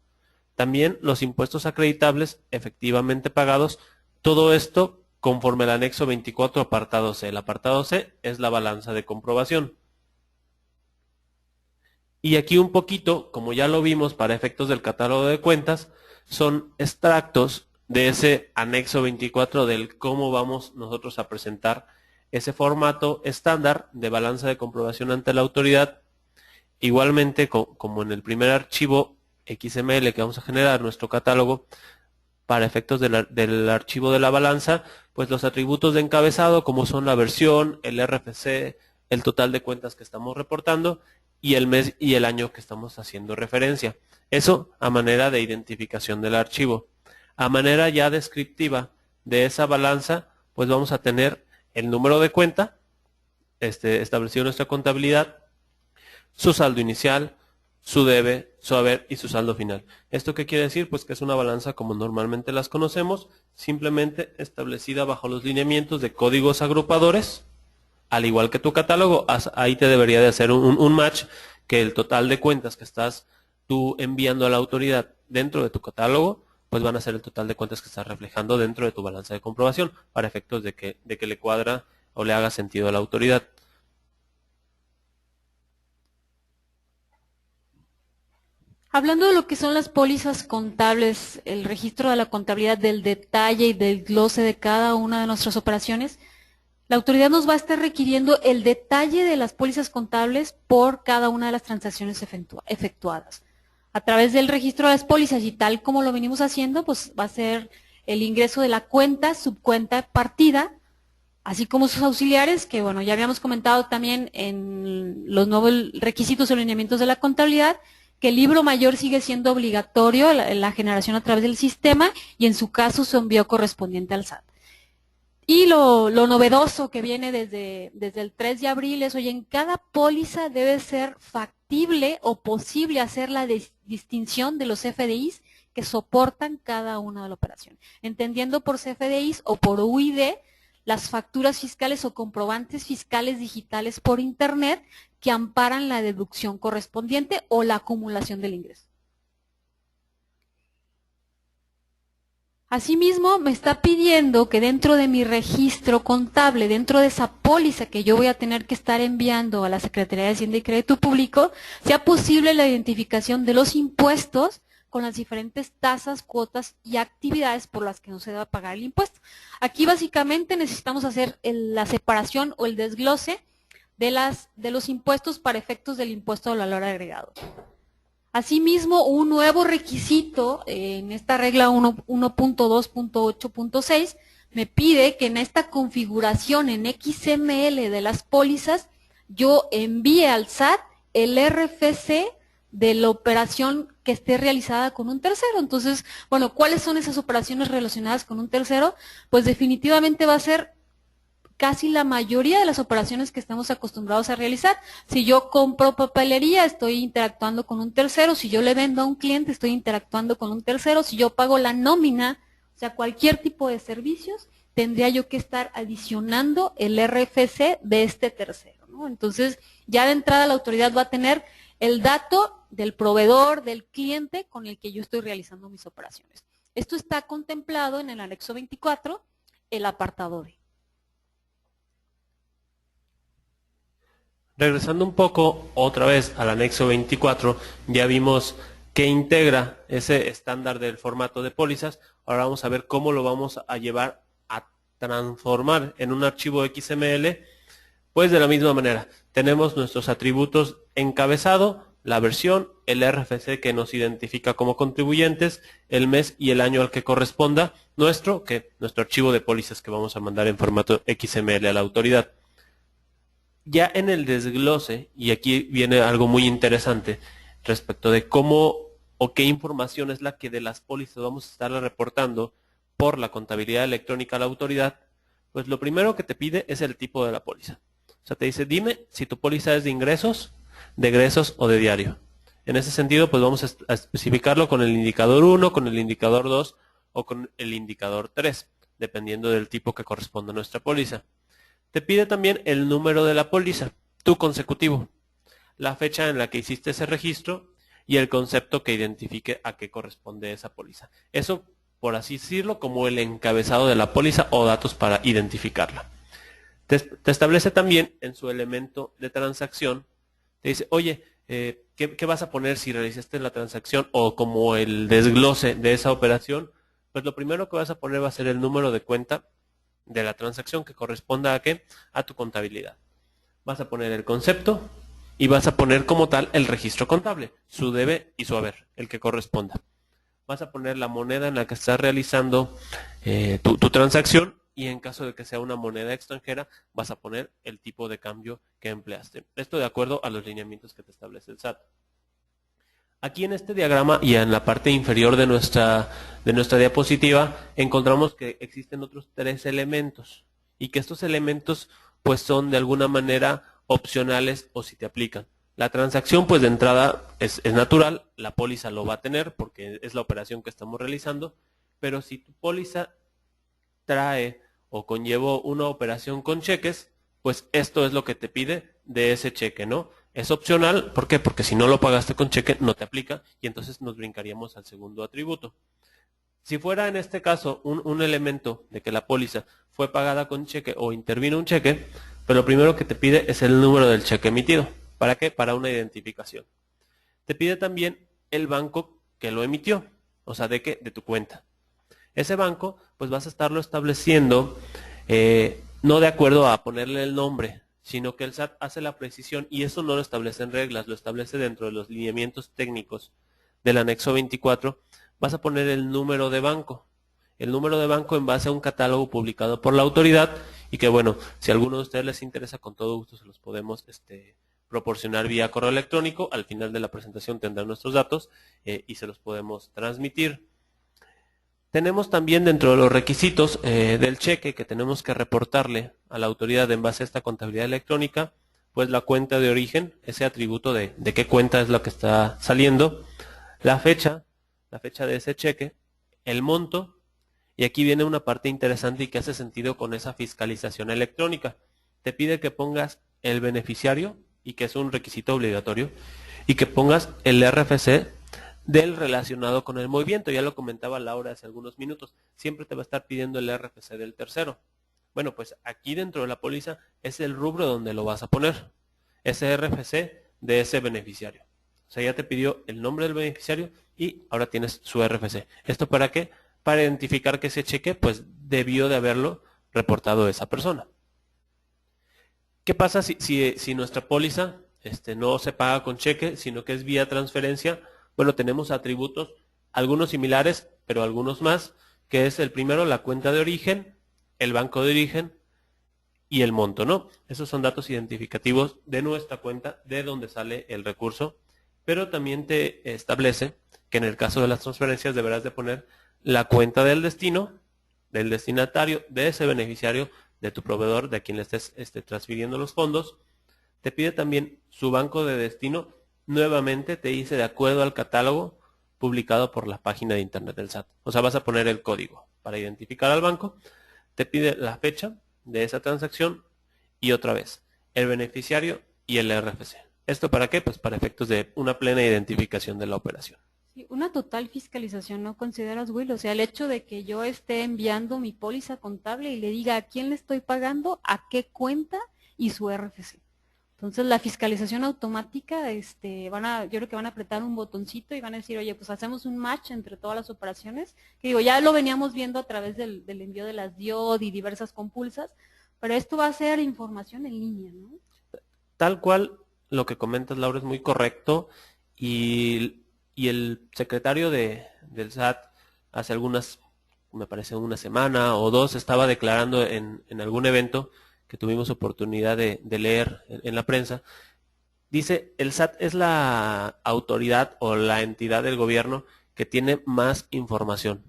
También los impuestos acreditables efectivamente pagados. Todo esto conforme al anexo 24 apartado C. El apartado C es la balanza de comprobación. Y aquí un poquito, como ya lo vimos para efectos del catálogo de cuentas, son extractos de ese anexo 24 del cómo vamos nosotros a presentar ese formato estándar de balanza de comprobación ante la autoridad. Igualmente, como en el primer archivo XML que vamos a generar, nuestro catálogo, para efectos del archivo de la balanza, pues los atributos de encabezado, como son la versión, el RFC, el total de cuentas que estamos reportando, y el mes y el año que estamos haciendo referencia. Eso a manera de identificación del archivo. A manera ya descriptiva de esa balanza, pues vamos a tener el número de cuenta, establecido en nuestra contabilidad, su saldo inicial, su debe, su haber y su saldo final. ¿Esto qué quiere decir? Pues que es una balanza como normalmente las conocemos, simplemente establecida bajo los lineamientos de códigos agrupadores, al igual que tu catálogo. Ahí te debería de hacer un match, que el total de cuentas que estás tú enviando a la autoridad dentro de tu catálogo, pues van a ser el total de cuentas que estás reflejando dentro de tu balanza de comprobación, para efectos de que le cuadra o le haga sentido a la autoridad. Hablando de lo que son las pólizas contables, el registro de la contabilidad, del detalle y del glose de cada una de nuestras operaciones, la autoridad nos va a estar requiriendo el detalle de las pólizas contables por cada una de las transacciones efectuadas. A través del registro de las pólizas y tal como lo venimos haciendo, pues va a ser el ingreso de la cuenta, subcuenta, partida, así como sus auxiliares, que bueno, ya habíamos comentado también en los nuevos requisitos o lineamientos de la contabilidad, que el libro mayor sigue siendo obligatorio, la generación a través del sistema, y en su caso su envío correspondiente al SAT. Y lo novedoso que viene desde el 3 de abril es, oye, en cada póliza debe ser factible o posible hacer la distinción de los CFDIs que soportan cada una de la operación. Entendiendo por CFDIs o por UID las facturas fiscales o comprobantes fiscales digitales por Internet que amparan la deducción correspondiente o la acumulación del ingreso. Asimismo, me está pidiendo que dentro de mi registro contable, dentro de esa póliza que yo voy a tener que estar enviando a la Secretaría de Hacienda y Crédito Público, sea posible la identificación de los impuestos con las diferentes tasas, cuotas y actividades por las que no se deba pagar el impuesto. Aquí básicamente necesitamos hacer la separación o el desglose de los impuestos para efectos del impuesto al valor agregado. Asimismo, un nuevo requisito en esta regla 1.2.8.6 me pide que en esta configuración en XML de las pólizas yo envíe al SAT el RFC de la operación que esté realizada con un tercero. Entonces, bueno, ¿cuáles son esas operaciones relacionadas con un tercero? Pues definitivamente va a ser casi la mayoría de las operaciones que estamos acostumbrados a realizar. Si yo compro papelería, estoy interactuando con un tercero. Si yo le vendo a un cliente, estoy interactuando con un tercero. Si yo pago la nómina, o sea, cualquier tipo de servicios, tendría yo que estar adicionando el RFC de este tercero, ¿no? Entonces, ya de entrada la autoridad va a tener el dato del proveedor, del cliente con el que yo estoy realizando mis operaciones. Esto está contemplado en el anexo 24, el apartado D. Regresando un poco otra vez al anexo 24, ya vimos que integra ese estándar del formato de pólizas. Ahora vamos a ver cómo lo vamos a llevar a transformar en un archivo XML. Pues de la misma manera, tenemos nuestros atributos encabezado, la versión, el RFC que nos identifica como contribuyentes, el mes y el año al que corresponda nuestro archivo de pólizas que vamos a mandar en formato XML a la autoridad. Ya en el desglose, y aquí viene algo muy interesante respecto de cómo o qué información es la que de las pólizas vamos a estar reportando por la contabilidad electrónica a la autoridad, pues lo primero que te pide es el tipo de la póliza. O sea, te dice, dime si tu póliza es de ingresos, de egresos o de diario. En ese sentido, pues vamos a especificarlo con el indicador 1, con el indicador 2 o con el indicador 3, dependiendo del tipo que corresponda a nuestra póliza. Te pide también el número de la póliza, tu consecutivo, la fecha en la que hiciste ese registro y el concepto que identifique a qué corresponde esa póliza. Eso, por así decirlo, como el encabezado de la póliza o datos para identificarla. Te establece también en su elemento de transacción, te dice, oye, ¿qué vas a poner si realizaste la transacción o como el desglose de esa operación? Pues lo primero que vas a poner va a ser el número de cuenta de la transacción que corresponda a qué, a tu contabilidad. Vas a poner el concepto y vas a poner como tal el registro contable, su debe y su haber, el que corresponda. Vas a poner la moneda en la que estás realizando tu transacción y en caso de que sea una moneda extranjera vas a poner el tipo de cambio que empleaste. Esto de acuerdo a los lineamientos que te establece el SAT. Aquí en este diagrama y en la parte inferior de nuestra diapositiva encontramos que existen otros 3 elementos y que estos elementos pues son de alguna manera opcionales o si te aplican. La transacción pues de entrada es natural, la póliza lo va a tener porque es la operación que estamos realizando, pero si tu póliza trae o conllevó una operación con cheques, pues esto es lo que te pide de ese cheque, ¿no? Es opcional, ¿por qué? Porque si no lo pagaste con cheque no te aplica y entonces nos brincaríamos al segundo atributo. Si fuera en este caso un elemento de que la póliza fue pagada con cheque o intervino un cheque, pues lo primero que te pide es el número del cheque emitido. ¿Para qué? Para una identificación. Te pide también el banco que lo emitió, o sea, ¿de qué? De tu cuenta. Ese banco, pues vas a estarlo estableciendo no de acuerdo a ponerle el nombre, sino que el SAT hace la precisión y eso no lo establece en reglas, lo establece dentro de los lineamientos técnicos del anexo 24. Vas a poner el número de banco en base a un catálogo publicado por la autoridad y que bueno, si a alguno de ustedes les interesa, con todo gusto se los podemos proporcionar vía correo electrónico. Al final de la presentación tendrán nuestros datos y se los podemos transmitir. Tenemos también dentro de los requisitos del cheque que tenemos que reportarle a la autoridad en base a esta contabilidad electrónica, pues la cuenta de origen, ese atributo de qué cuenta es la que está saliendo, la fecha de ese cheque, el monto, y aquí viene una parte interesante y que hace sentido con esa fiscalización electrónica. Te pide que pongas el beneficiario, y que es un requisito obligatorio, y que pongas el RFC del relacionado con el movimiento. Ya lo comentaba Laura hace algunos minutos, siempre te va a estar pidiendo el RFC del tercero. Bueno, pues aquí dentro de la póliza es el rubro donde lo vas a poner, ese RFC de ese beneficiario. O sea, ya te pidió el nombre del beneficiario y ahora tienes su RFC. ¿Esto para qué? Para identificar que ese cheque pues debió de haberlo reportado esa persona. ¿Qué pasa si nuestra póliza no se paga con cheque, sino que es vía transferencia? Bueno, tenemos atributos, algunos similares, pero algunos más, que es el primero, la cuenta de origen, el banco de origen y el monto, ¿no? Esos son datos identificativos de nuestra cuenta, de donde sale el recurso, pero también te establece que en el caso de las transferencias deberás de poner la cuenta del destino, del destinatario, de ese beneficiario, de tu proveedor, de a quien le estés transfiriendo los fondos. Te pide también su banco de destino. Nuevamente te dice de acuerdo al catálogo publicado por la página de internet del SAT. O sea, vas a poner el código para identificar al banco. Te pide la fecha de esa transacción y otra vez el beneficiario y el RFC. ¿Esto para qué? Pues para efectos de una plena identificación de la operación. Sí, una total fiscalización, ¿no consideras, Will? O sea, el hecho de que yo esté enviando mi póliza contable y le diga a quién le estoy pagando, a qué cuenta y su RFC. Entonces la fiscalización automática, yo creo que van a apretar un botoncito y van a decir, oye, pues hacemos un match entre todas las operaciones, que digo, ya lo veníamos viendo a través del envío de las DIOD y diversas compulsas, pero esto va a ser información en línea, ¿no? Tal cual, lo que comentas, Laura, es muy correcto, y el secretario del SAT hace algunas, me parece una semana o dos, estaba declarando en algún evento que tuvimos oportunidad de leer en la prensa. Dice, el SAT es la autoridad o la entidad del gobierno que tiene más información.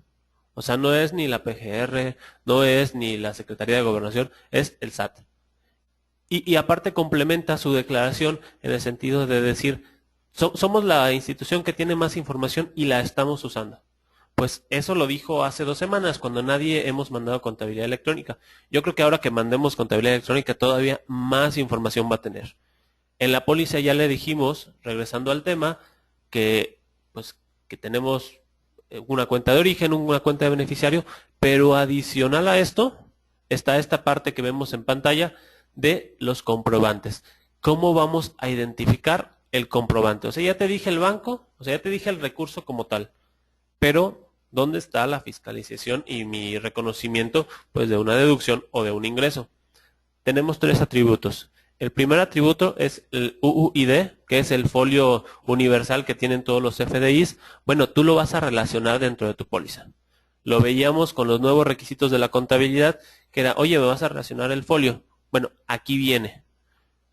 O sea, no es ni la PGR, no es ni la Secretaría de Gobernación, es el SAT. Y aparte complementa su declaración en el sentido de decir, somos la institución que tiene más información y la estamos usando. Pues eso lo dijo hace 2 semanas, cuando nadie hemos mandado contabilidad electrónica. Yo creo que ahora que mandemos contabilidad electrónica todavía más información va a tener. En la póliza ya le dijimos, regresando al tema, que pues que tenemos una cuenta de origen, una cuenta de beneficiario, pero adicional a esto está esta parte que vemos en pantalla de los comprobantes. ¿Cómo vamos a identificar el comprobante? O sea, ya te dije el banco, o sea, ya te dije el recurso como tal, pero ¿dónde está la fiscalización y mi reconocimiento pues de una deducción o de un ingreso? Tenemos 3 atributos. El primer atributo es el UUID, que es el folio universal que tienen todos los FDIs. Bueno, tú lo vas a relacionar dentro de tu póliza. Lo veíamos con los nuevos requisitos de la contabilidad, que era, oye, me vas a relacionar el folio. Bueno, aquí viene.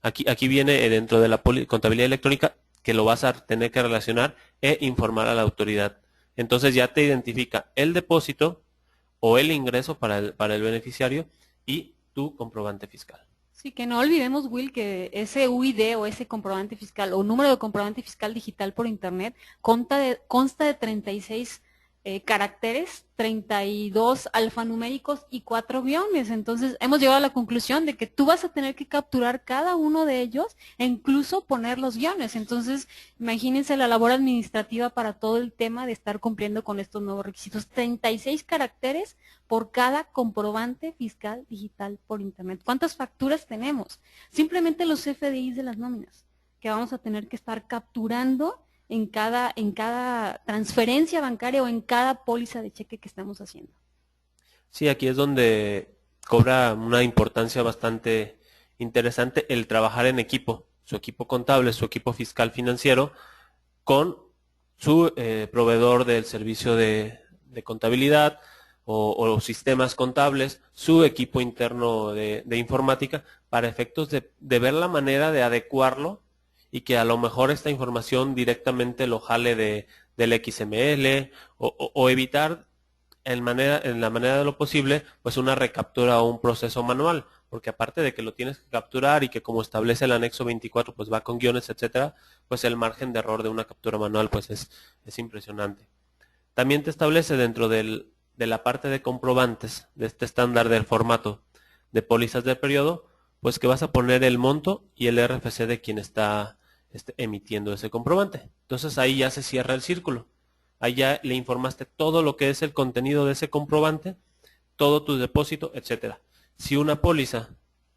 Aquí viene dentro de la contabilidad electrónica que lo vas a tener que relacionar e informar a la autoridad. Entonces ya te identifica el depósito o el ingreso para el beneficiario y tu comprobante fiscal. Sí, que no olvidemos, Will, que ese UID o ese comprobante fiscal o número de comprobante fiscal digital por internet consta de 36 caracteres, 32 alfanuméricos y 4 guiones. Entonces, hemos llegado a la conclusión de que tú vas a tener que capturar cada uno de ellos e incluso poner los guiones. Entonces, imagínense la labor administrativa para todo el tema de estar cumpliendo con estos nuevos requisitos. 36 caracteres por cada comprobante fiscal digital por internet. ¿Cuántas facturas tenemos? Simplemente los FDIs de las nóminas que vamos a tener que estar capturando en cada transferencia bancaria o en cada póliza de cheque que estamos haciendo. Sí, aquí es donde cobra una importancia bastante interesante el trabajar en equipo, su equipo contable, su equipo fiscal financiero, con su proveedor del servicio de contabilidad o sistemas contables, su equipo interno de informática, para efectos de ver la manera de adecuarlo y que a lo mejor esta información directamente lo jale del XML o evitar en la manera de lo posible pues una recaptura o un proceso manual, porque aparte de que lo tienes que capturar y que como establece el anexo 24 pues va con guiones, etcétera, pues el margen de error de una captura manual pues es impresionante. También te establece dentro de la parte de comprobantes de este estándar del formato de pólizas de periodo, pues que vas a poner el monto y el RFC de quien está emitiendo ese comprobante. Entonces ahí ya se cierra el círculo. Ahí ya le informaste todo lo que es el contenido de ese comprobante, todo tu depósito, etcétera. Si una póliza,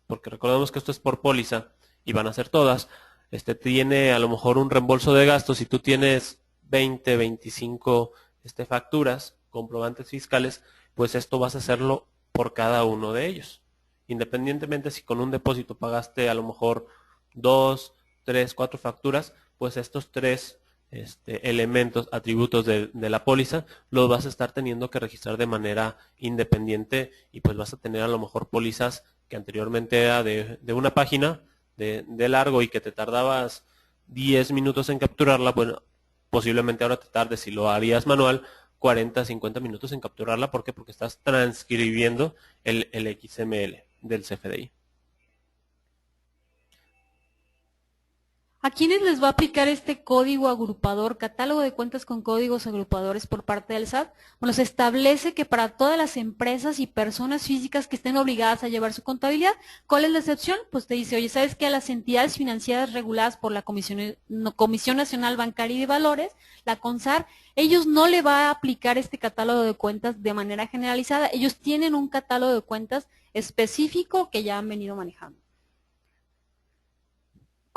porque recordemos que esto es por póliza y van a ser todas, tiene a lo mejor un reembolso de gastos y tú tienes 20, 25 facturas, comprobantes fiscales, pues esto vas a hacerlo por cada uno de ellos. Independientemente si con un depósito pagaste a lo mejor 2, 3, 4 facturas, pues estos 3 elementos, atributos de la póliza, los vas a estar teniendo que registrar de manera independiente y pues vas a tener a lo mejor pólizas que anteriormente era de una página de largo y que te tardabas 10 minutos en capturarla, bueno, posiblemente ahora te tardes, si lo harías manual, 40, 50 minutos en capturarla. ¿Por qué? Porque estás transcribiendo el XML del CFDI. ¿A quiénes les va a aplicar este código agrupador, catálogo de cuentas con códigos agrupadores por parte del SAT? Bueno, se establece que para todas las empresas y personas físicas que estén obligadas a llevar su contabilidad, ¿cuál es la excepción? Pues te dice, oye, ¿sabes qué? A las entidades financieras reguladas por la Comisión Nacional Bancaria y de Valores, la CONSAR, ellos no le va a aplicar este catálogo de cuentas de manera generalizada. Ellos tienen un catálogo de cuentas específico que ya han venido manejando.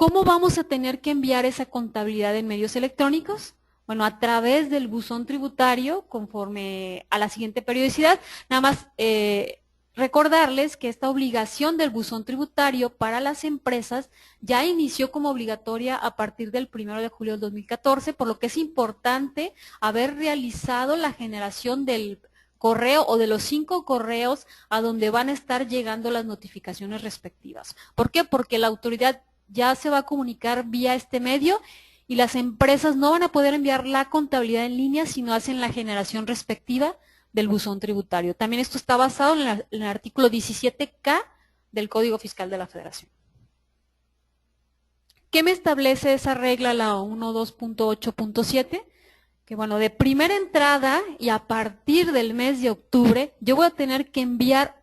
¿Cómo vamos a tener que enviar esa contabilidad en medios electrónicos? Bueno, a través del buzón tributario, conforme a la siguiente periodicidad. Nada más recordarles que esta obligación del buzón tributario para las empresas ya inició como obligatoria a partir del 1 de julio del 2014, por lo que es importante haber realizado la generación del correo o de los 5 correos a donde van a estar llegando las notificaciones respectivas. ¿Por qué? Porque la autoridad ya se va a comunicar vía este medio y las empresas no van a poder enviar la contabilidad en línea si no hacen la generación respectiva del buzón tributario. También esto está basado en el artículo 17K del Código Fiscal de la Federación. ¿Qué me establece esa regla, la 12.8.7? Que bueno, de primera entrada y a partir del mes de octubre, yo voy a tener que enviar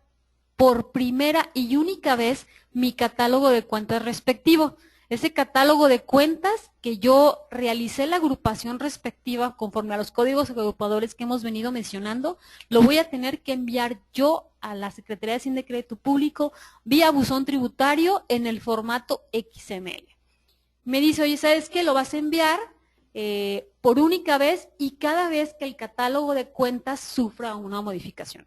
por primera y única vez mi catálogo de cuentas respectivo. Ese catálogo de cuentas que yo realicé la agrupación respectiva conforme a los códigos agrupadores que hemos venido mencionando, lo voy a tener que enviar yo a la Secretaría de Hacienda y Crédito Público vía buzón tributario en el formato XML. Me dice, oye, ¿sabes qué? Lo vas a enviar por única vez y cada vez que el catálogo de cuentas sufra una modificación.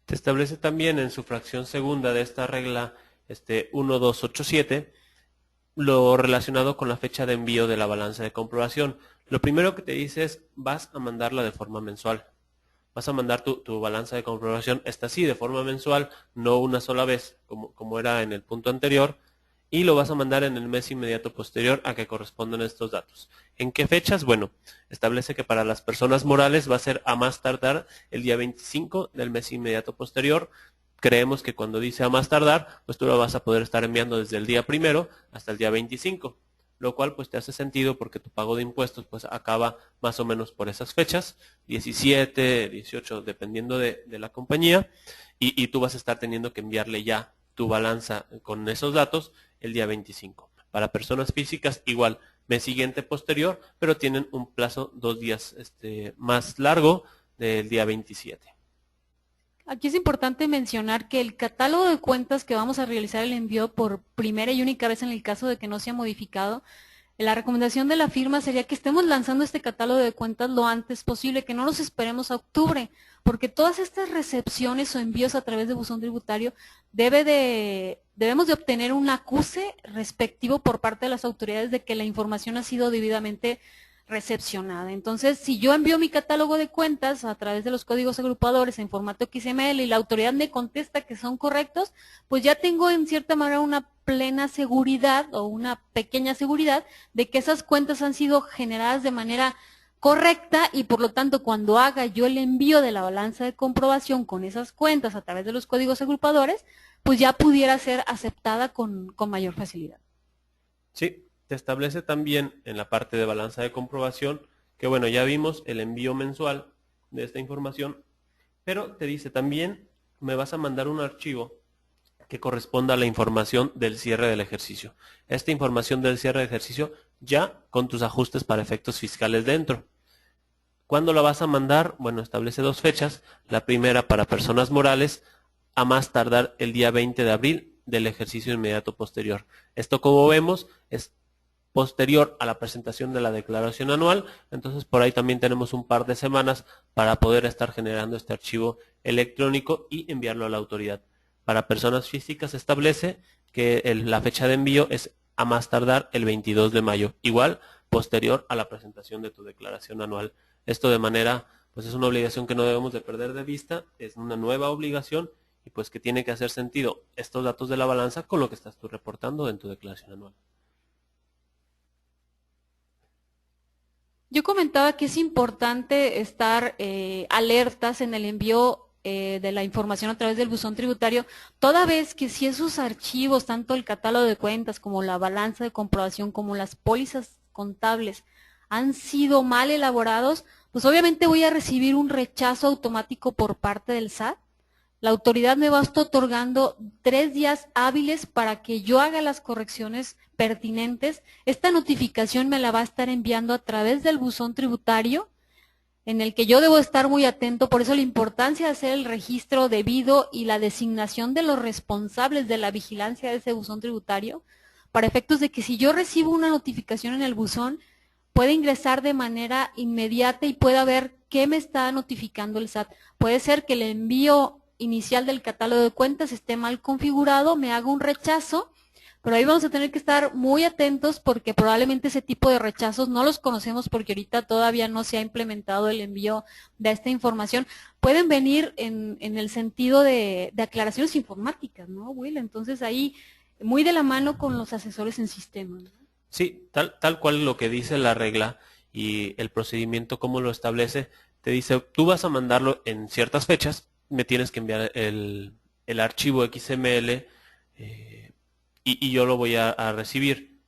Se establece también en su fracción segunda de esta regla 1287 lo relacionado con la fecha de envío de la balanza de comprobación. Lo primero que te dice es, vas a mandarla de forma mensual. Vas a mandar tu balanza de comprobación, esta sí, de forma mensual, no una sola vez, como era en el punto anterior, y lo vas a mandar en el mes inmediato posterior a que correspondan estos datos. ¿En qué fechas? Bueno, establece que para las personas morales va a ser a más tardar el día 25 del mes inmediato posterior. Creemos que cuando dice a más tardar, pues tú lo vas a poder estar enviando desde el día 1 hasta el día 25, lo cual pues te hace sentido porque tu pago de impuestos pues acaba más o menos por esas fechas, 17, 18, dependiendo de la compañía, y tú vas a estar teniendo que enviarle ya tu balanza con esos datos el día 25. Para personas físicas igual, mes siguiente posterior, pero tienen un plazo 2 días más largo del día 27. Aquí es importante mencionar que el catálogo de cuentas que vamos a realizar el envío por primera y única vez en el caso de que no sea modificado, la recomendación de la firma sería que estemos lanzando este catálogo de cuentas lo antes posible, que no nos esperemos a octubre, porque todas estas recepciones o envíos a través de buzón tributario debemos de obtener un acuse respectivo por parte de las autoridades de que la información ha sido debidamente recepcionada. Entonces, si yo envío mi catálogo de cuentas a través de los códigos agrupadores en formato XML y la autoridad me contesta que son correctos, pues ya tengo en cierta manera una plena seguridad o una pequeña seguridad de que esas cuentas han sido generadas de manera correcta y por lo tanto cuando haga yo el envío de la balanza de comprobación con esas cuentas a través de los códigos agrupadores, pues ya pudiera ser aceptada con mayor facilidad. Sí. Se establece también en la parte de balanza de comprobación que, bueno, ya vimos el envío mensual de esta información, pero te dice también, me vas a mandar un archivo que corresponda a la información del cierre del ejercicio. Esta información del cierre del ejercicio ya con tus ajustes para efectos fiscales dentro. ¿Cuándo la vas a mandar? Bueno, establece 2 fechas. La primera para personas morales, a más tardar el día 20 de abril del ejercicio inmediato posterior. Esto, como vemos, es posterior a la presentación de la declaración anual, entonces por ahí también tenemos un par de semanas para poder estar generando este archivo electrónico y enviarlo a la autoridad. Para personas físicas se establece que la fecha de envío es a más tardar el 22 de mayo, igual posterior a la presentación de tu declaración anual. Esto de manera, pues es una obligación que no debemos de perder de vista, es una nueva obligación y pues que tiene que hacer sentido estos datos de la balanza con lo que estás tú reportando en tu declaración anual. Yo comentaba que es importante estar alertas en el envío de la información a través del buzón tributario, toda vez que si esos archivos, tanto el catálogo de cuentas como la balanza de comprobación, como las pólizas contables, han sido mal elaborados, pues obviamente voy a recibir un rechazo automático por parte del SAT. La autoridad me va a estar otorgando 3 días hábiles para que yo haga las correcciones pertinentes. Esta notificación me la va a estar enviando a través del buzón tributario en el que yo debo estar muy atento, por eso la importancia de hacer el registro debido y la designación de los responsables de la vigilancia de ese buzón tributario, para efectos de que si yo recibo una notificación en el buzón, pueda ingresar de manera inmediata y pueda ver qué me está notificando el SAT. Puede ser que el envío inicial del catálogo de cuentas esté mal configurado, me haga un rechazo, pero ahí vamos a tener que estar muy atentos porque probablemente ese tipo de rechazos no los conocemos porque ahorita todavía no se ha implementado el envío de esta información. Pueden venir en el sentido de aclaraciones informáticas, ¿no, Will? Entonces ahí muy de la mano con los asesores en sistemas, ¿no? Sí, tal cual lo que dice la regla y el procedimiento como lo establece, te dice, tú vas a mandarlo en ciertas fechas, me tienes que enviar el archivo XML y yo lo voy a recibir.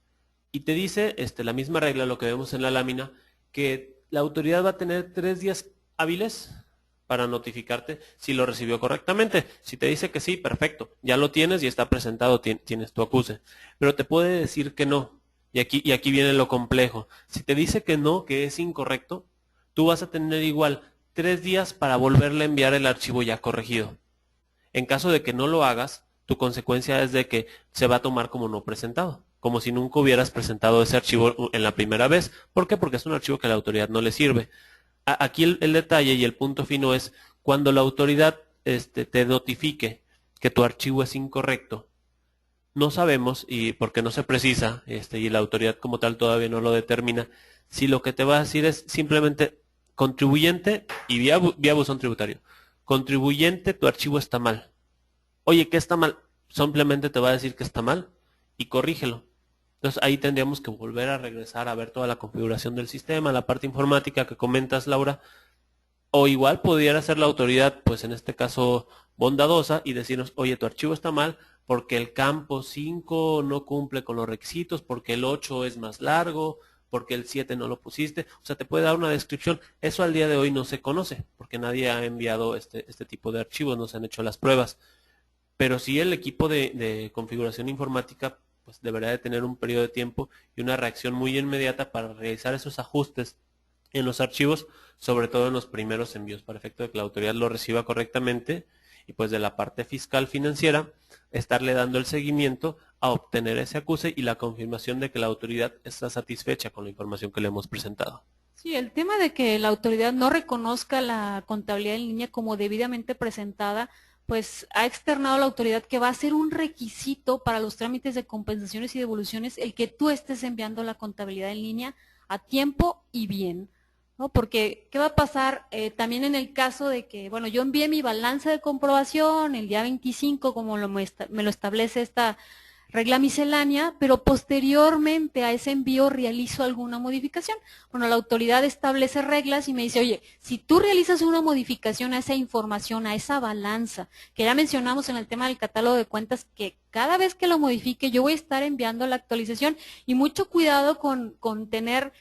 Y te dice la misma regla, lo que vemos en la lámina, que la autoridad va a tener 3 días hábiles para notificarte si lo recibió correctamente. Si te dice que sí, perfecto, ya lo tienes y está presentado, tienes tu acuse. Pero te puede decir que no. Y aquí viene lo complejo. Si te dice que no, que es incorrecto, tú vas a tener igual 3 días para volverle a enviar el archivo ya corregido. En caso de que no lo hagas, tu consecuencia es de que se va a tomar como no presentado, como si nunca hubieras presentado ese archivo en la primera vez. ¿Por qué? Porque es un archivo que a la autoridad no le sirve. Aquí el detalle y el punto fino es cuando la autoridad te notifique que tu archivo es incorrecto. No sabemos, y porque no se precisa, y la autoridad como tal todavía no lo determina, si lo que te va a decir es simplemente contribuyente y vía buzón tributario. Contribuyente, tu archivo está mal. Oye, ¿qué está mal? Simplemente te va a decir que está mal y corrígelo. Entonces ahí tendríamos que volver a regresar a ver toda la configuración del sistema, la parte informática que comentas, Laura. O igual pudiera ser la autoridad, pues en este caso bondadosa, y decirnos, oye, tu archivo está mal porque el campo 5 no cumple con los requisitos, porque el 8 es más largo, porque el 7 no lo pusiste. O sea, te puede dar una descripción. Eso al día de hoy no se conoce, porque nadie ha enviado este tipo de archivos, no se han hecho las pruebas. Pero sí el equipo de configuración informática pues deberá de tener un periodo de tiempo y una reacción muy inmediata para realizar esos ajustes en los archivos, sobre todo en los primeros envíos, para efecto de que la autoridad lo reciba correctamente y pues de la parte fiscal financiera, estarle dando el seguimiento a obtener ese acuse y la confirmación de que la autoridad está satisfecha con la información que le hemos presentado. Sí, el tema de que la autoridad no reconozca la contabilidad en línea como debidamente presentada, pues ha externado la autoridad que va a ser un requisito para los trámites de compensaciones y devoluciones el que tú estés enviando la contabilidad en línea a tiempo y bien, ¿no? Porque, ¿qué va a pasar también en el caso de que, bueno, yo envié mi balanza de comprobación el día 25, como me lo establece esta regla miscelánea, pero posteriormente a ese envío realizo alguna modificación? Bueno, la autoridad establece reglas y me dice, oye, si tú realizas una modificación a esa información, a esa balanza, que ya mencionamos en el tema del catálogo de cuentas, que cada vez que lo modifique yo voy a estar enviando la actualización, y mucho cuidado con tener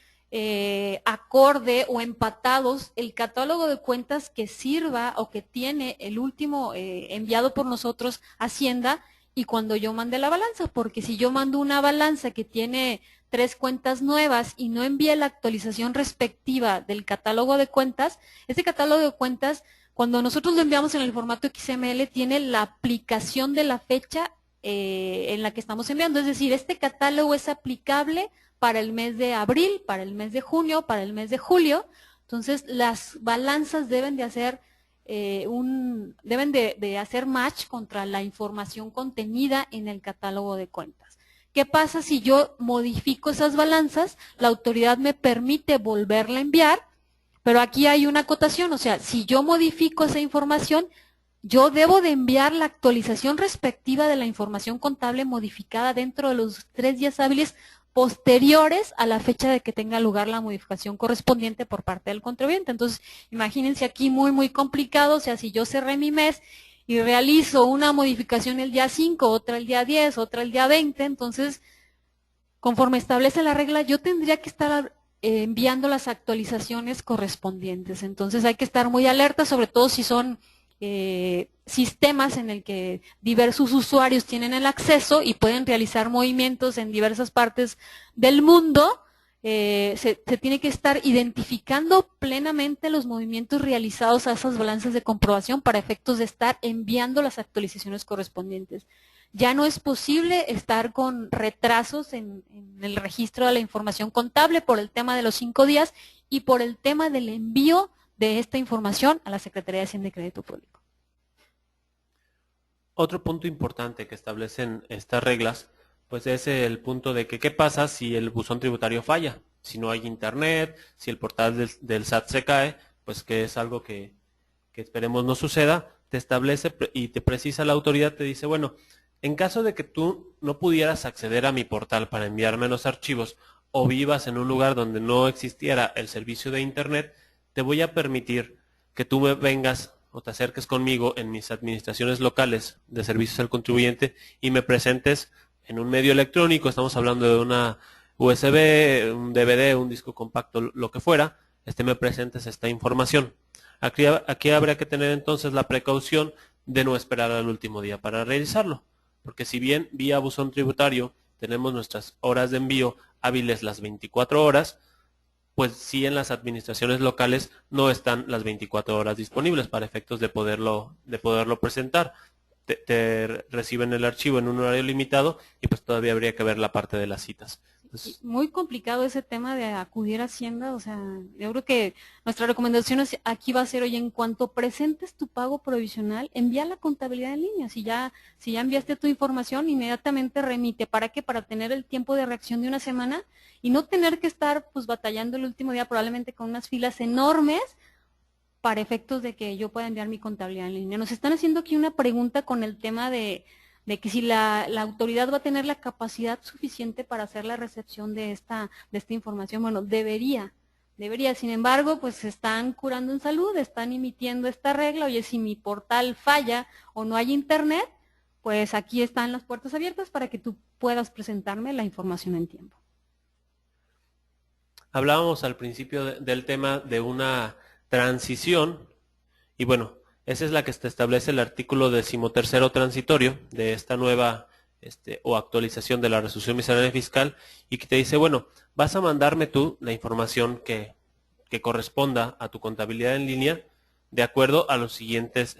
acorde o empatados el catálogo de cuentas que sirva o que tiene el último enviado por nosotros Hacienda, y cuando yo mande la balanza, porque si yo mando una balanza que tiene 3 cuentas nuevas y no envíe la actualización respectiva del catálogo de cuentas, ese catálogo de cuentas, cuando nosotros lo enviamos en el formato XML, tiene la aplicación de la fecha en la que estamos enviando. Es decir, este catálogo es aplicable para el mes de abril, para el mes de junio, para el mes de julio. Entonces, las balanzas deben de hacer deben hacer match contra la información contenida en el catálogo de cuentas. ¿Qué pasa si yo modifico esas balanzas? La autoridad me permite volverla a enviar, pero aquí hay una acotación, o sea, si yo modifico esa información, yo debo de enviar la actualización respectiva de la información contable modificada dentro de los 3 días hábiles posteriores a la fecha de que tenga lugar la modificación correspondiente por parte del contribuyente. Entonces, imagínense aquí muy complicado, o sea, si yo cerré mi mes y realizo una modificación el día 5, otra el día 10, otra el día 20, entonces, conforme establece la regla, yo tendría que estar enviando las actualizaciones correspondientes. Entonces, hay que estar muy alerta, sobre todo si son sistemas en el que diversos usuarios tienen el acceso y pueden realizar movimientos en diversas partes del mundo. se tiene que estar identificando plenamente los movimientos realizados a esas balanzas de comprobación para efectos de estar enviando las actualizaciones correspondientes. Ya no es posible estar con retrasos en el registro de la información contable por el tema de los 5 días y por el tema del envío de esta información a la Secretaría de Hacienda y Crédito Público. Otro punto importante que establecen estas reglas pues es el punto de que qué pasa si el buzón tributario falla, si no hay internet, si el portal del SAT se cae, pues que es algo que esperemos no suceda, te establece y te precisa la autoridad, te dice, bueno, en caso de que tú no pudieras acceder a mi portal para enviarme los archivos o vivas en un lugar donde no existiera el servicio de internet, te voy a permitir que tú me vengas o te acerques conmigo en mis administraciones locales de servicios al contribuyente y me presentes en un medio electrónico, estamos hablando de una USB, un DVD, un disco compacto, lo que fuera, me presentes esta información. Aquí habría que tener entonces la precaución de no esperar al último día para realizarlo, porque si bien vía buzón tributario tenemos nuestras horas de envío hábiles las 24 horas, pues sí en las administraciones locales no están las 24 horas disponibles para efectos de poderlo presentar. Te reciben el archivo en un horario limitado y pues todavía habría que ver la parte de las citas. Entonces, muy complicado ese tema de acudir a Hacienda, o sea, yo creo que nuestra recomendación aquí va a ser, oye, en cuanto presentes tu pago provisional, envía la contabilidad en línea. Si ya enviaste tu información, inmediatamente remite. ¿Para qué? Para tener el tiempo de reacción de una semana y no tener que estar pues batallando el último día probablemente con unas filas enormes para efectos de que yo pueda enviar mi contabilidad en línea. Nos están haciendo aquí una pregunta con el tema de que si la autoridad va a tener la capacidad suficiente para hacer la recepción de esta información. Bueno, debería. Sin embargo, pues se están curando en salud, están emitiendo esta regla. Oye, si mi portal falla o no hay internet, pues aquí están las puertas abiertas para que tú puedas presentarme la información en tiempo. Hablábamos al principio del tema de una transición y bueno, esa es la que establece el artículo 13º transitorio de esta nueva o actualización de la resolución miscelánea fiscal y que te dice, bueno, vas a mandarme tú la información que corresponda a tu contabilidad en línea de acuerdo a los siguientes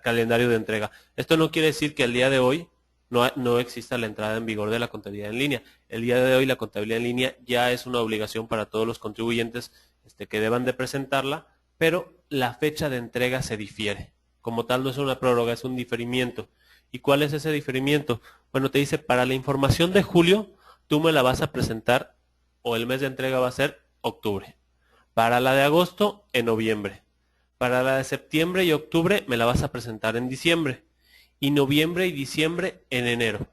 calendario de entrega. Esto no quiere decir que al día de hoy no exista la entrada en vigor de la contabilidad en línea. El día de hoy la contabilidad en línea ya es una obligación para todos los contribuyentes que deban de presentarla, pero la fecha de entrega se difiere. Como tal no es una prórroga, es un diferimiento. ¿Y cuál es ese diferimiento? Bueno, te dice, para la información de julio, tú me la vas a presentar, o el mes de entrega va a ser octubre. Para la de agosto, en noviembre. Para la de septiembre y octubre, me la vas a presentar en diciembre. Y noviembre y diciembre en enero.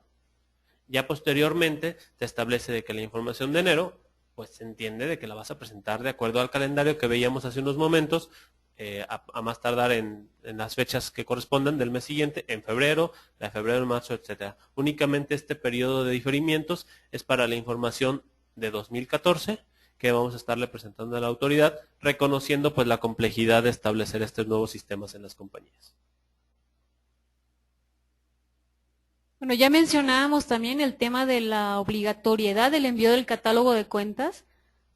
Ya posteriormente te establece de que la información de enero, pues se entiende de que la vas a presentar de acuerdo al calendario que veíamos hace unos momentos, a más tardar en las fechas que correspondan del mes siguiente, en febrero, de febrero, marzo, etcétera. Únicamente este periodo de diferimientos es para la información de 2014 que vamos a estarle presentando a la autoridad, reconociendo pues la complejidad de establecer estos nuevos sistemas en las compañías. Bueno, ya mencionábamos también el tema de la obligatoriedad del envío del catálogo de cuentas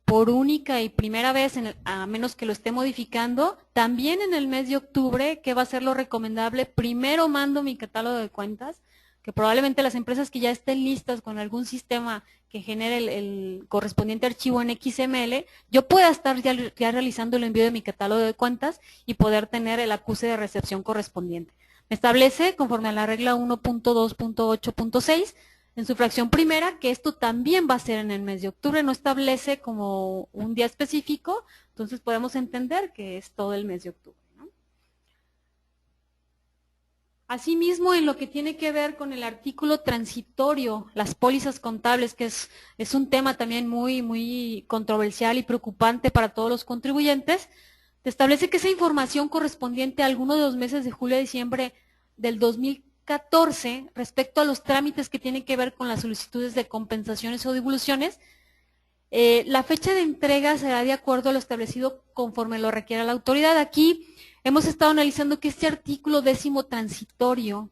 por única y primera vez, a menos que lo esté modificando, también en el mes de octubre, que va a ser lo recomendable, primero mando mi catálogo de cuentas, que probablemente las empresas que ya estén listas con algún sistema que genere el correspondiente archivo en XML, yo pueda estar ya realizando el envío de mi catálogo de cuentas y poder tener el acuse de recepción correspondiente. Me establece, conforme a la regla 1.2.8.6, en su fracción primera, que esto también va a ser en el mes de octubre, no establece como un día específico, entonces podemos entender que es todo el mes de octubre, ¿no? Asimismo, en lo que tiene que ver con el artículo transitorio, las pólizas contables, que es un tema también muy, muy controversial y preocupante para todos los contribuyentes, te establece que esa información correspondiente a alguno de los meses de julio a diciembre del 2014, respecto a los trámites que tienen que ver con las solicitudes de compensaciones o devoluciones, la fecha de entrega será de acuerdo a lo establecido conforme lo requiera la autoridad. Aquí hemos estado analizando que este artículo 10º transitorio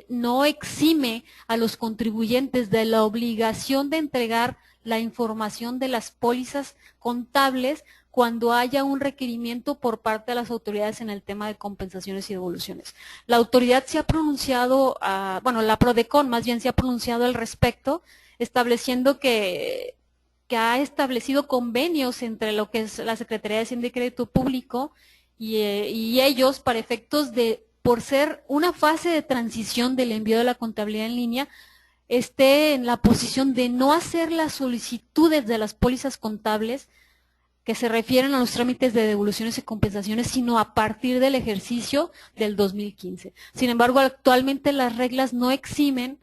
no exime a los contribuyentes de la obligación de entregar la información de las pólizas contables cuando haya un requerimiento por parte de las autoridades en el tema de compensaciones y devoluciones. La autoridad se ha pronunciado, bueno, la PRODECON más bien se ha pronunciado al respecto, estableciendo que ha establecido convenios entre lo que es la Secretaría de Hacienda y Crédito Público y ellos para efectos de, por ser una fase de transición del envío de la contabilidad en línea, esté en la posición de no hacer las solicitudes de las pólizas contables que se refieren a los trámites de devoluciones y compensaciones, sino a partir del ejercicio del 2015. Sin embargo, actualmente las reglas no eximen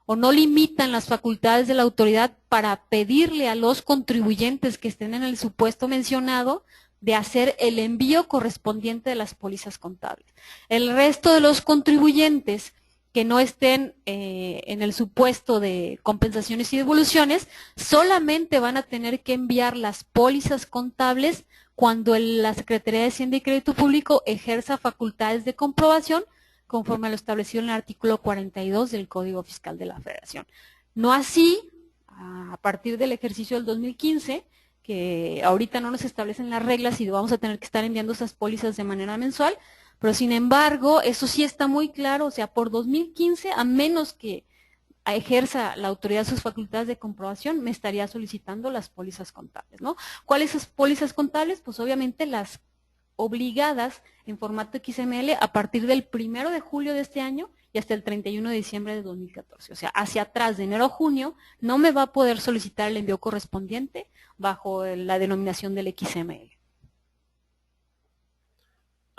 o no limitan las facultades de la autoridad para pedirle a los contribuyentes que estén en el supuesto mencionado de hacer el envío correspondiente de las pólizas contables. El resto de los contribuyentes que no estén en el supuesto de compensaciones y devoluciones, solamente van a tener que enviar las pólizas contables cuando la Secretaría de Hacienda y Crédito Público ejerza facultades de comprobación conforme a lo establecido en el artículo 42 del Código Fiscal de la Federación. No así, a partir del ejercicio del 2015, que ahorita no nos establecen las reglas y vamos a tener que estar enviando esas pólizas de manera mensual, pero sin embargo, eso sí está muy claro, o sea, por 2015, a menos que ejerza la autoridad sus facultades de comprobación, me estaría solicitando las pólizas contables, ¿no? ¿Cuáles son pólizas contables? Pues obviamente las obligadas en formato XML a partir del 1 de julio de este año y hasta el 31 de diciembre de 2014. O sea, hacia atrás, de enero a junio, no me va a poder solicitar el envío correspondiente bajo la denominación del XML.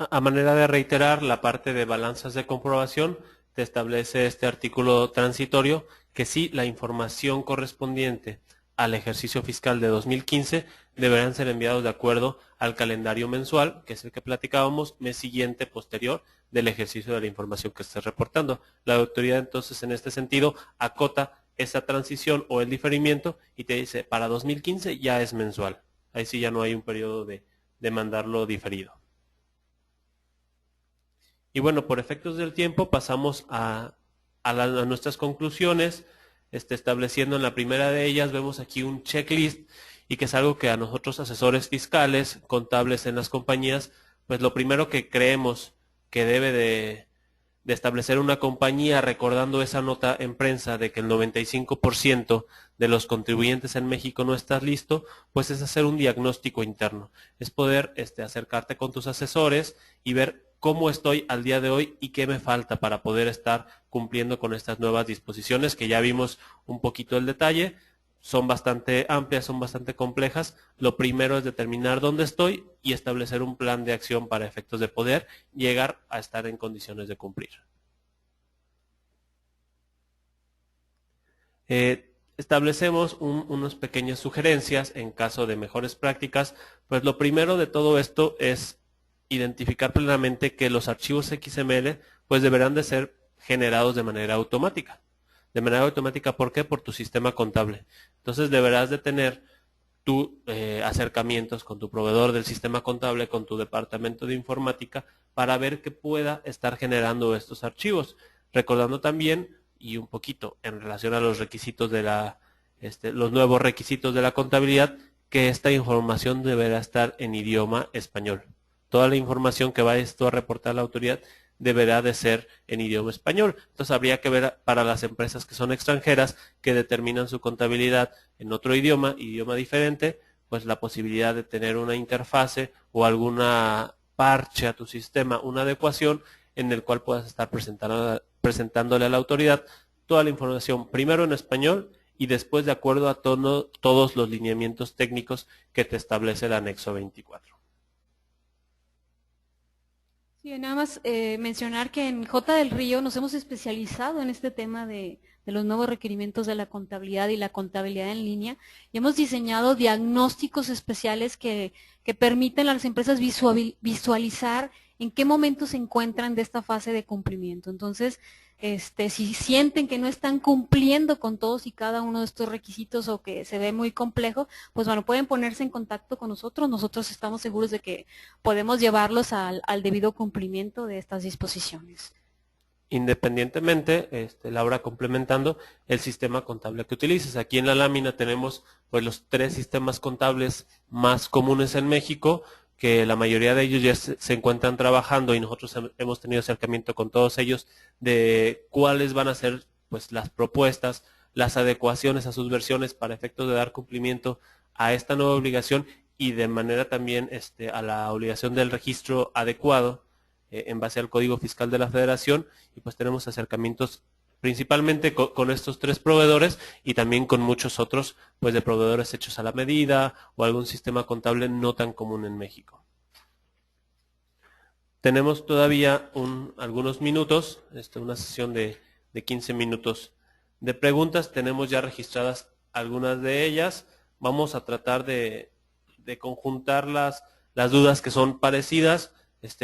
A manera de reiterar, la parte de balanzas de comprobación te establece este artículo transitorio que sí, la información correspondiente al ejercicio fiscal de 2015 deberán ser enviados de acuerdo al calendario mensual, que es el que platicábamos, mes siguiente, posterior del ejercicio de la información que estés reportando. La autoridad entonces en este sentido acota esa transición o el diferimiento y te dice para 2015 ya es mensual. Ahí sí ya no hay un periodo de mandarlo diferido. Y bueno, por efectos del tiempo pasamos a nuestras conclusiones, estableciendo en la primera de ellas, vemos aquí un checklist y que es algo que a nosotros asesores fiscales, contables en las compañías, pues lo primero que creemos que debe de establecer una compañía, recordando esa nota en prensa de que el 95% de los contribuyentes en México no está listo, pues es hacer un diagnóstico interno, es poder acercarte con tus asesores y ver cómo estoy al día de hoy y qué me falta para poder estar cumpliendo con estas nuevas disposiciones que ya vimos un poquito el detalle. Son bastante amplias, son bastante complejas. Lo primero es determinar dónde estoy y establecer un plan de acción para efectos de poder llegar a estar en condiciones de cumplir. Establecemos unas pequeñas sugerencias en caso de mejores prácticas. Pues lo primero de todo esto es identificar plenamente que los archivos XML pues deberán de ser generados de manera automática. De manera automática, ¿por qué? Por tu sistema contable. Entonces deberás de tener tus acercamientos con tu proveedor del sistema contable, con tu departamento de informática, para ver que pueda estar generando estos archivos. Recordando también, y un poquito en relación a los requisitos de los nuevos requisitos de la contabilidad, que esta información deberá estar en idioma español. Toda la información que va esto a reportar a la autoridad deberá de ser en idioma español. Entonces habría que ver para las empresas que son extranjeras, que determinan su contabilidad en otro idioma diferente, pues la posibilidad de tener una interfase o alguna parche a tu sistema, una adecuación en el cual puedas estar presentándole a la autoridad toda la información, primero en español y después de acuerdo a todos los lineamientos técnicos que te establece el anexo 24. Sí, nada más mencionar que en J del Río nos hemos especializado en este tema de los nuevos requerimientos de la contabilidad y la contabilidad en línea y hemos diseñado diagnósticos especiales que permiten a las empresas visualizar en qué momento se encuentran de esta fase de cumplimiento. Entonces, si sienten que no están cumpliendo con todos y cada uno de estos requisitos o que se ve muy complejo, pues bueno, pueden ponerse en contacto con nosotros. Nosotros estamos seguros de que podemos llevarlos al debido cumplimiento de estas disposiciones. independientemente, Laura, complementando el sistema contable que utilices. Aquí en la lámina tenemos pues los 3 sistemas contables más comunes en México, que la mayoría de ellos ya se encuentran trabajando y nosotros hemos tenido acercamiento con todos ellos de cuáles van a ser pues las propuestas, las adecuaciones a sus versiones para efectos de dar cumplimiento a esta nueva obligación y de manera también a la obligación del registro adecuado en base al Código Fiscal de la Federación, y pues tenemos acercamientos principalmente con estos 3 proveedores y también con muchos otros pues de proveedores hechos a la medida o algún sistema contable no tan común en México. Tenemos todavía algunos minutos, una sesión de 15 minutos de preguntas. Tenemos ya registradas algunas de ellas. Vamos a tratar de conjuntar las dudas que son parecidas,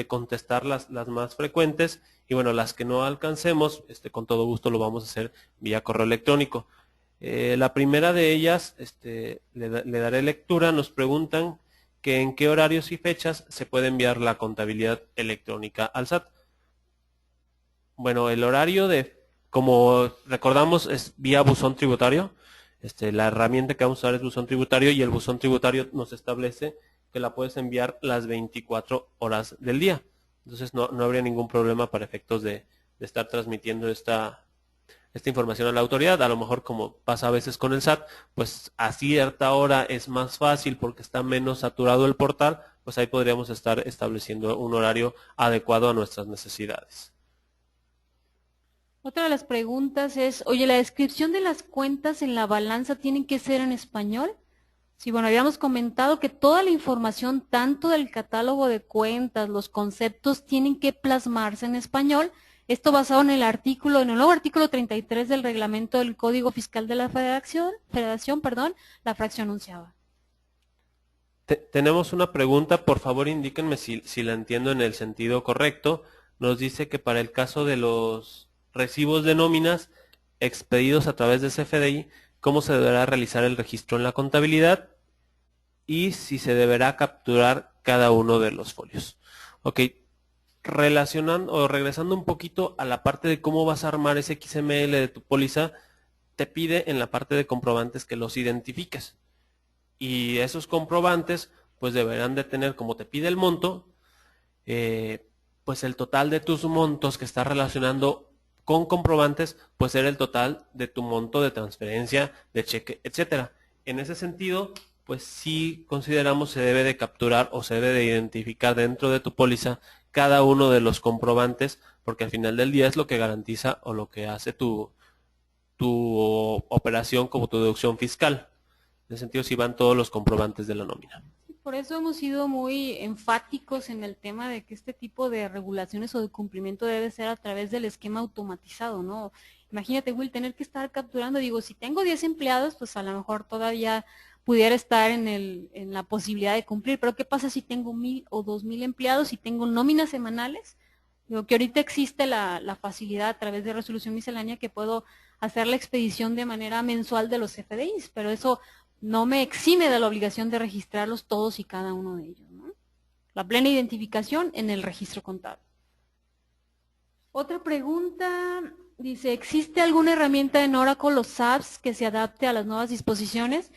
contestar las más frecuentes, y bueno, las que no alcancemos, con todo gusto lo vamos a hacer vía correo electrónico. La primera de ellas, le daré lectura. Nos preguntan que en qué horarios y fechas se puede enviar la contabilidad electrónica al SAT. Bueno, el horario como recordamos, es vía buzón tributario. La herramienta que vamos a usar es buzón tributario, y el buzón tributario nos establece que la puedes enviar las 24 horas del día. Entonces no habría ningún problema para efectos de estar transmitiendo esta información a la autoridad. A lo mejor, como pasa a veces con el SAT, pues a cierta hora es más fácil porque está menos saturado el portal, pues ahí podríamos estar estableciendo un horario adecuado a nuestras necesidades. Otra de las preguntas es, oye, ¿la descripción de las cuentas en la balanza tienen que ser en español? Sí, bueno, habíamos comentado que toda la información, tanto del catálogo de cuentas, los conceptos, tienen que plasmarse en español. Esto basado en el nuevo artículo 33 del reglamento del Código Fiscal de la Federación, la fracción onceava. Tenemos una pregunta, por favor indíquenme si la entiendo en el sentido correcto. Nos dice que para el caso de los recibos de nóminas expedidos a través de CFDI, ¿cómo se deberá realizar el registro en la contabilidad? Y si se deberá capturar cada uno de los folios. Ok, relacionando o regresando un poquito a la parte de cómo vas a armar ese XML de tu póliza, te pide en la parte de comprobantes que los identifiques. Y esos comprobantes pues deberán de tener, como te pide el monto, pues el total de tus montos que estás relacionando con comprobantes, pues ser el total de tu monto de transferencia, de cheque, etcétera. En ese sentido, pues sí consideramos se debe de capturar o se debe de identificar dentro de tu póliza cada uno de los comprobantes, porque al final del día es lo que garantiza o lo que hace tu operación como tu deducción fiscal. En ese sentido, sí van todos los comprobantes de la nómina. Por eso hemos sido muy enfáticos en el tema de que este tipo de regulaciones o de cumplimiento debe ser a través del esquema automatizado, ¿no? Imagínate, Will, tener que estar capturando, digo, si tengo 10 empleados, pues a lo mejor todavía pudiera estar en la posibilidad de cumplir, pero ¿qué pasa si tengo 1000 o 2000 empleados y tengo nóminas semanales? Digo que ahorita existe la facilidad a través de resolución miscelánea que puedo hacer la expedición de manera mensual de los CFDIs, pero eso no me exime de la obligación de registrarlos todos y cada uno de ellos, ¿no? La plena identificación en el registro contable. Otra pregunta dice, ¿existe alguna herramienta en Oracle o SAPS que se adapte a las nuevas disposiciones?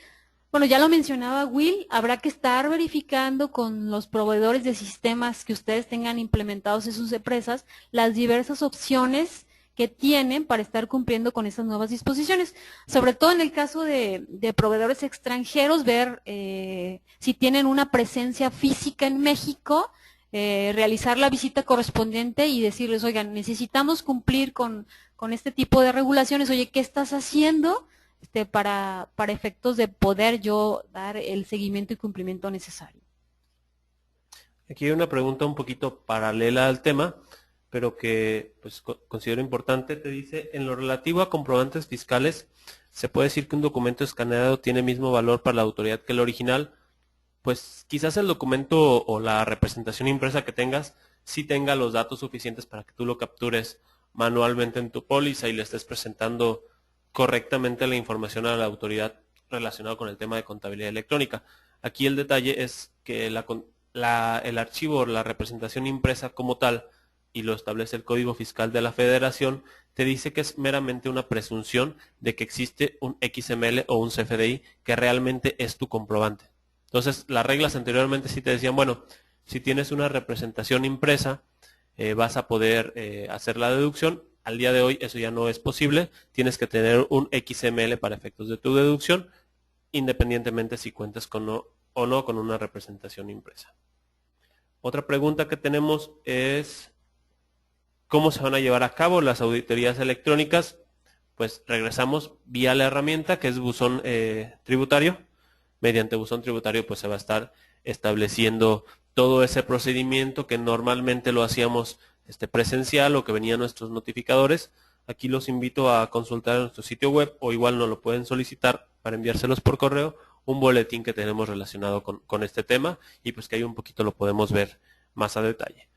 Bueno, ya lo mencionaba Will, habrá que estar verificando con los proveedores de sistemas que ustedes tengan implementados en sus empresas las diversas opciones que tienen para estar cumpliendo con esas nuevas disposiciones. Sobre todo en el caso de proveedores extranjeros, ver si tienen una presencia física en México, realizar la visita correspondiente y decirles, oigan, necesitamos cumplir con este tipo de regulaciones, oye, ¿qué estás haciendo para efectos de poder yo dar el seguimiento y cumplimiento necesario? Aquí hay una pregunta un poquito paralela al tema, pero que pues considero importante. Te dice, en lo relativo a comprobantes fiscales, ¿se puede decir que un documento escaneado tiene mismo valor para la autoridad que el original? Pues quizás el documento o la representación impresa que tengas sí tenga los datos suficientes para que tú lo captures manualmente en tu póliza y le estés presentando correctamente la información a la autoridad relacionada con el tema de contabilidad electrónica. Aquí el detalle es que el archivo o la representación impresa como tal y lo establece el Código Fiscal de la Federación, te dice que es meramente una presunción de que existe un XML o un CFDI que realmente es tu comprobante. Entonces, las reglas anteriormente sí te decían, bueno, si tienes una representación impresa, vas a poder hacer la deducción. Al día de hoy eso ya no es posible, tienes que tener un XML para efectos de tu deducción, independientemente si cuentas con o no con una representación impresa. Otra pregunta que tenemos es ¿cómo se van a llevar a cabo las auditorías electrónicas? Pues regresamos vía la herramienta que es buzón tributario. Mediante buzón tributario pues se va a estar estableciendo todo ese procedimiento que normalmente lo hacíamos presencial o que venían nuestros notificadores. Aquí los invito a consultar en nuestro sitio web o igual nos lo pueden solicitar para enviárselos por correo, un boletín que tenemos relacionado con este tema y pues que ahí un poquito lo podemos ver más a detalle.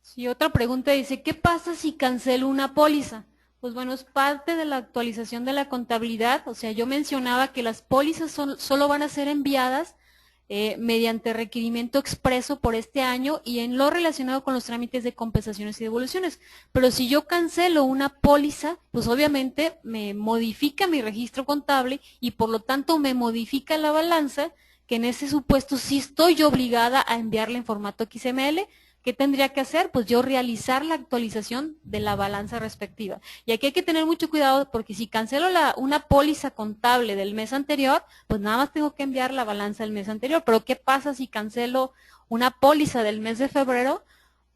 Sí, otra pregunta dice, ¿qué pasa si cancelo una póliza? Pues bueno, es parte de la actualización de la contabilidad. O sea, yo mencionaba que las pólizas solo van a ser enviadas mediante requerimiento expreso por este año y en lo relacionado con los trámites de compensaciones y devoluciones. Pero si yo cancelo una póliza, pues obviamente me modifica mi registro contable y por lo tanto me modifica la balanza, que en ese supuesto sí estoy obligada a enviarla en formato XML. ¿Qué tendría que hacer? Pues yo realizar la actualización de la balanza respectiva. Y aquí hay que tener mucho cuidado porque si cancelo una póliza contable del mes anterior, pues nada más tengo que enviar la balanza del mes anterior. Pero ¿qué pasa si cancelo una póliza del mes de febrero?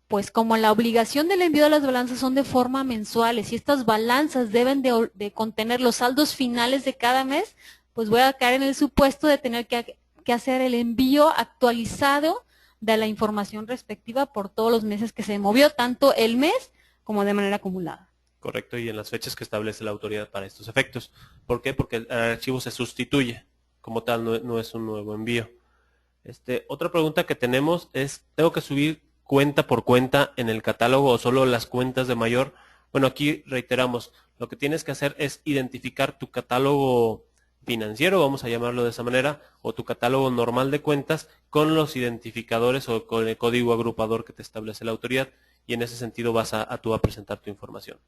Pues como la obligación del envío de las balanzas son de forma mensuales y estas balanzas deben de contener los saldos finales de cada mes, pues voy a caer en el supuesto de tener que hacer el envío actualizado de la información respectiva por todos los meses que se movió, tanto el mes como de manera acumulada. Correcto, y en las fechas que establece la autoridad para estos efectos. ¿Por qué? Porque el archivo se sustituye, como tal, no es un nuevo envío. Otra pregunta que tenemos es, ¿tengo que subir cuenta por cuenta en el catálogo o solo las cuentas de mayor? Bueno, aquí reiteramos, lo que tienes que hacer es identificar tu catálogo financiero, vamos a llamarlo de esa manera, o tu catálogo normal de cuentas con los identificadores o con el código agrupador que te establece la autoridad y en ese sentido vas tú a presentar tu información.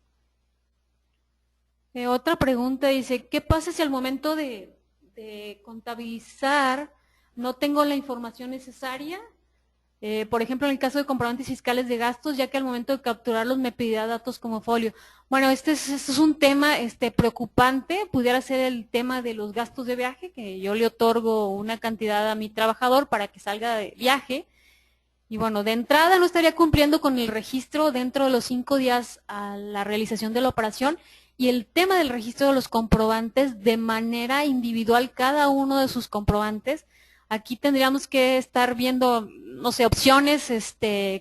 Otra pregunta dice, ¿qué pasa si al momento de contabilizar no tengo la información necesaria? Por ejemplo, en el caso de comprobantes fiscales de gastos, ya que al momento de capturarlos me pedirá datos como folio. Bueno, este es un tema preocupante, pudiera ser el tema de los gastos de viaje, que yo le otorgo una cantidad a mi trabajador para que salga de viaje. Y bueno, de entrada no estaría cumpliendo con el registro dentro de los 5 días a la realización de la operación. Y el tema del registro de los comprobantes de manera individual, cada uno de sus comprobantes, aquí tendríamos que estar viendo, no sé, opciones,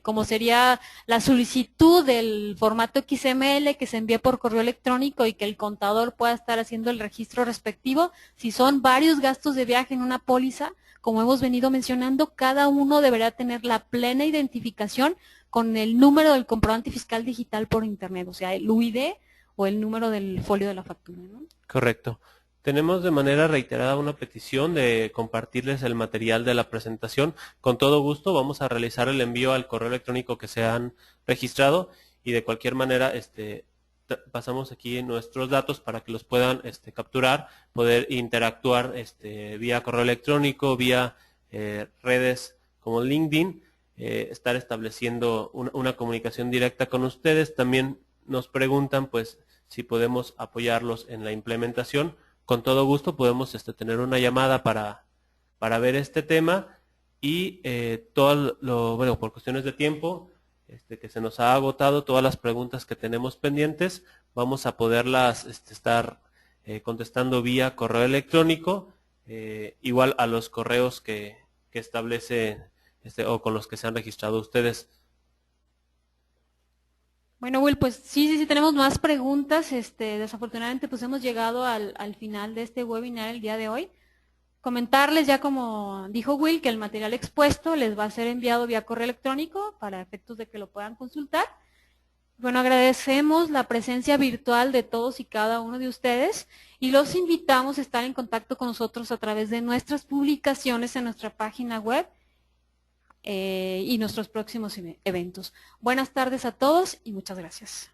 como sería la solicitud del formato XML que se envíe por correo electrónico y que el contador pueda estar haciendo el registro respectivo. Si son varios gastos de viaje en una póliza, como hemos venido mencionando, cada uno deberá tener la plena identificación con el número del comprobante fiscal digital por internet, o sea, el UID o el número del folio de la factura, ¿no? Correcto. Tenemos de manera reiterada una petición de compartirles el material de la presentación. Con todo gusto vamos a realizar el envío al correo electrónico que se han registrado y de cualquier manera pasamos aquí nuestros datos para que los puedan capturar, poder interactuar vía correo electrónico, vía redes como LinkedIn, estar estableciendo una comunicación directa con ustedes. También nos preguntan pues si podemos apoyarlos en la implementación. Con todo gusto podemos tener una llamada para ver este tema y bueno, por cuestiones de tiempo, que se nos ha agotado todas las preguntas que tenemos pendientes, vamos a poderlas estar contestando vía correo electrónico, igual a los correos que establece o con los que se han registrado ustedes. Bueno, Will, pues sí, tenemos más preguntas. Desafortunadamente, pues hemos llegado al final de este webinar el día de hoy. Comentarles ya como dijo Will, que el material expuesto les va a ser enviado vía correo electrónico para efectos de que lo puedan consultar. Bueno, agradecemos la presencia virtual de todos y cada uno de ustedes y los invitamos a estar en contacto con nosotros a través de nuestras publicaciones en nuestra página web y nuestros próximos eventos. Buenas tardes a todos y muchas gracias.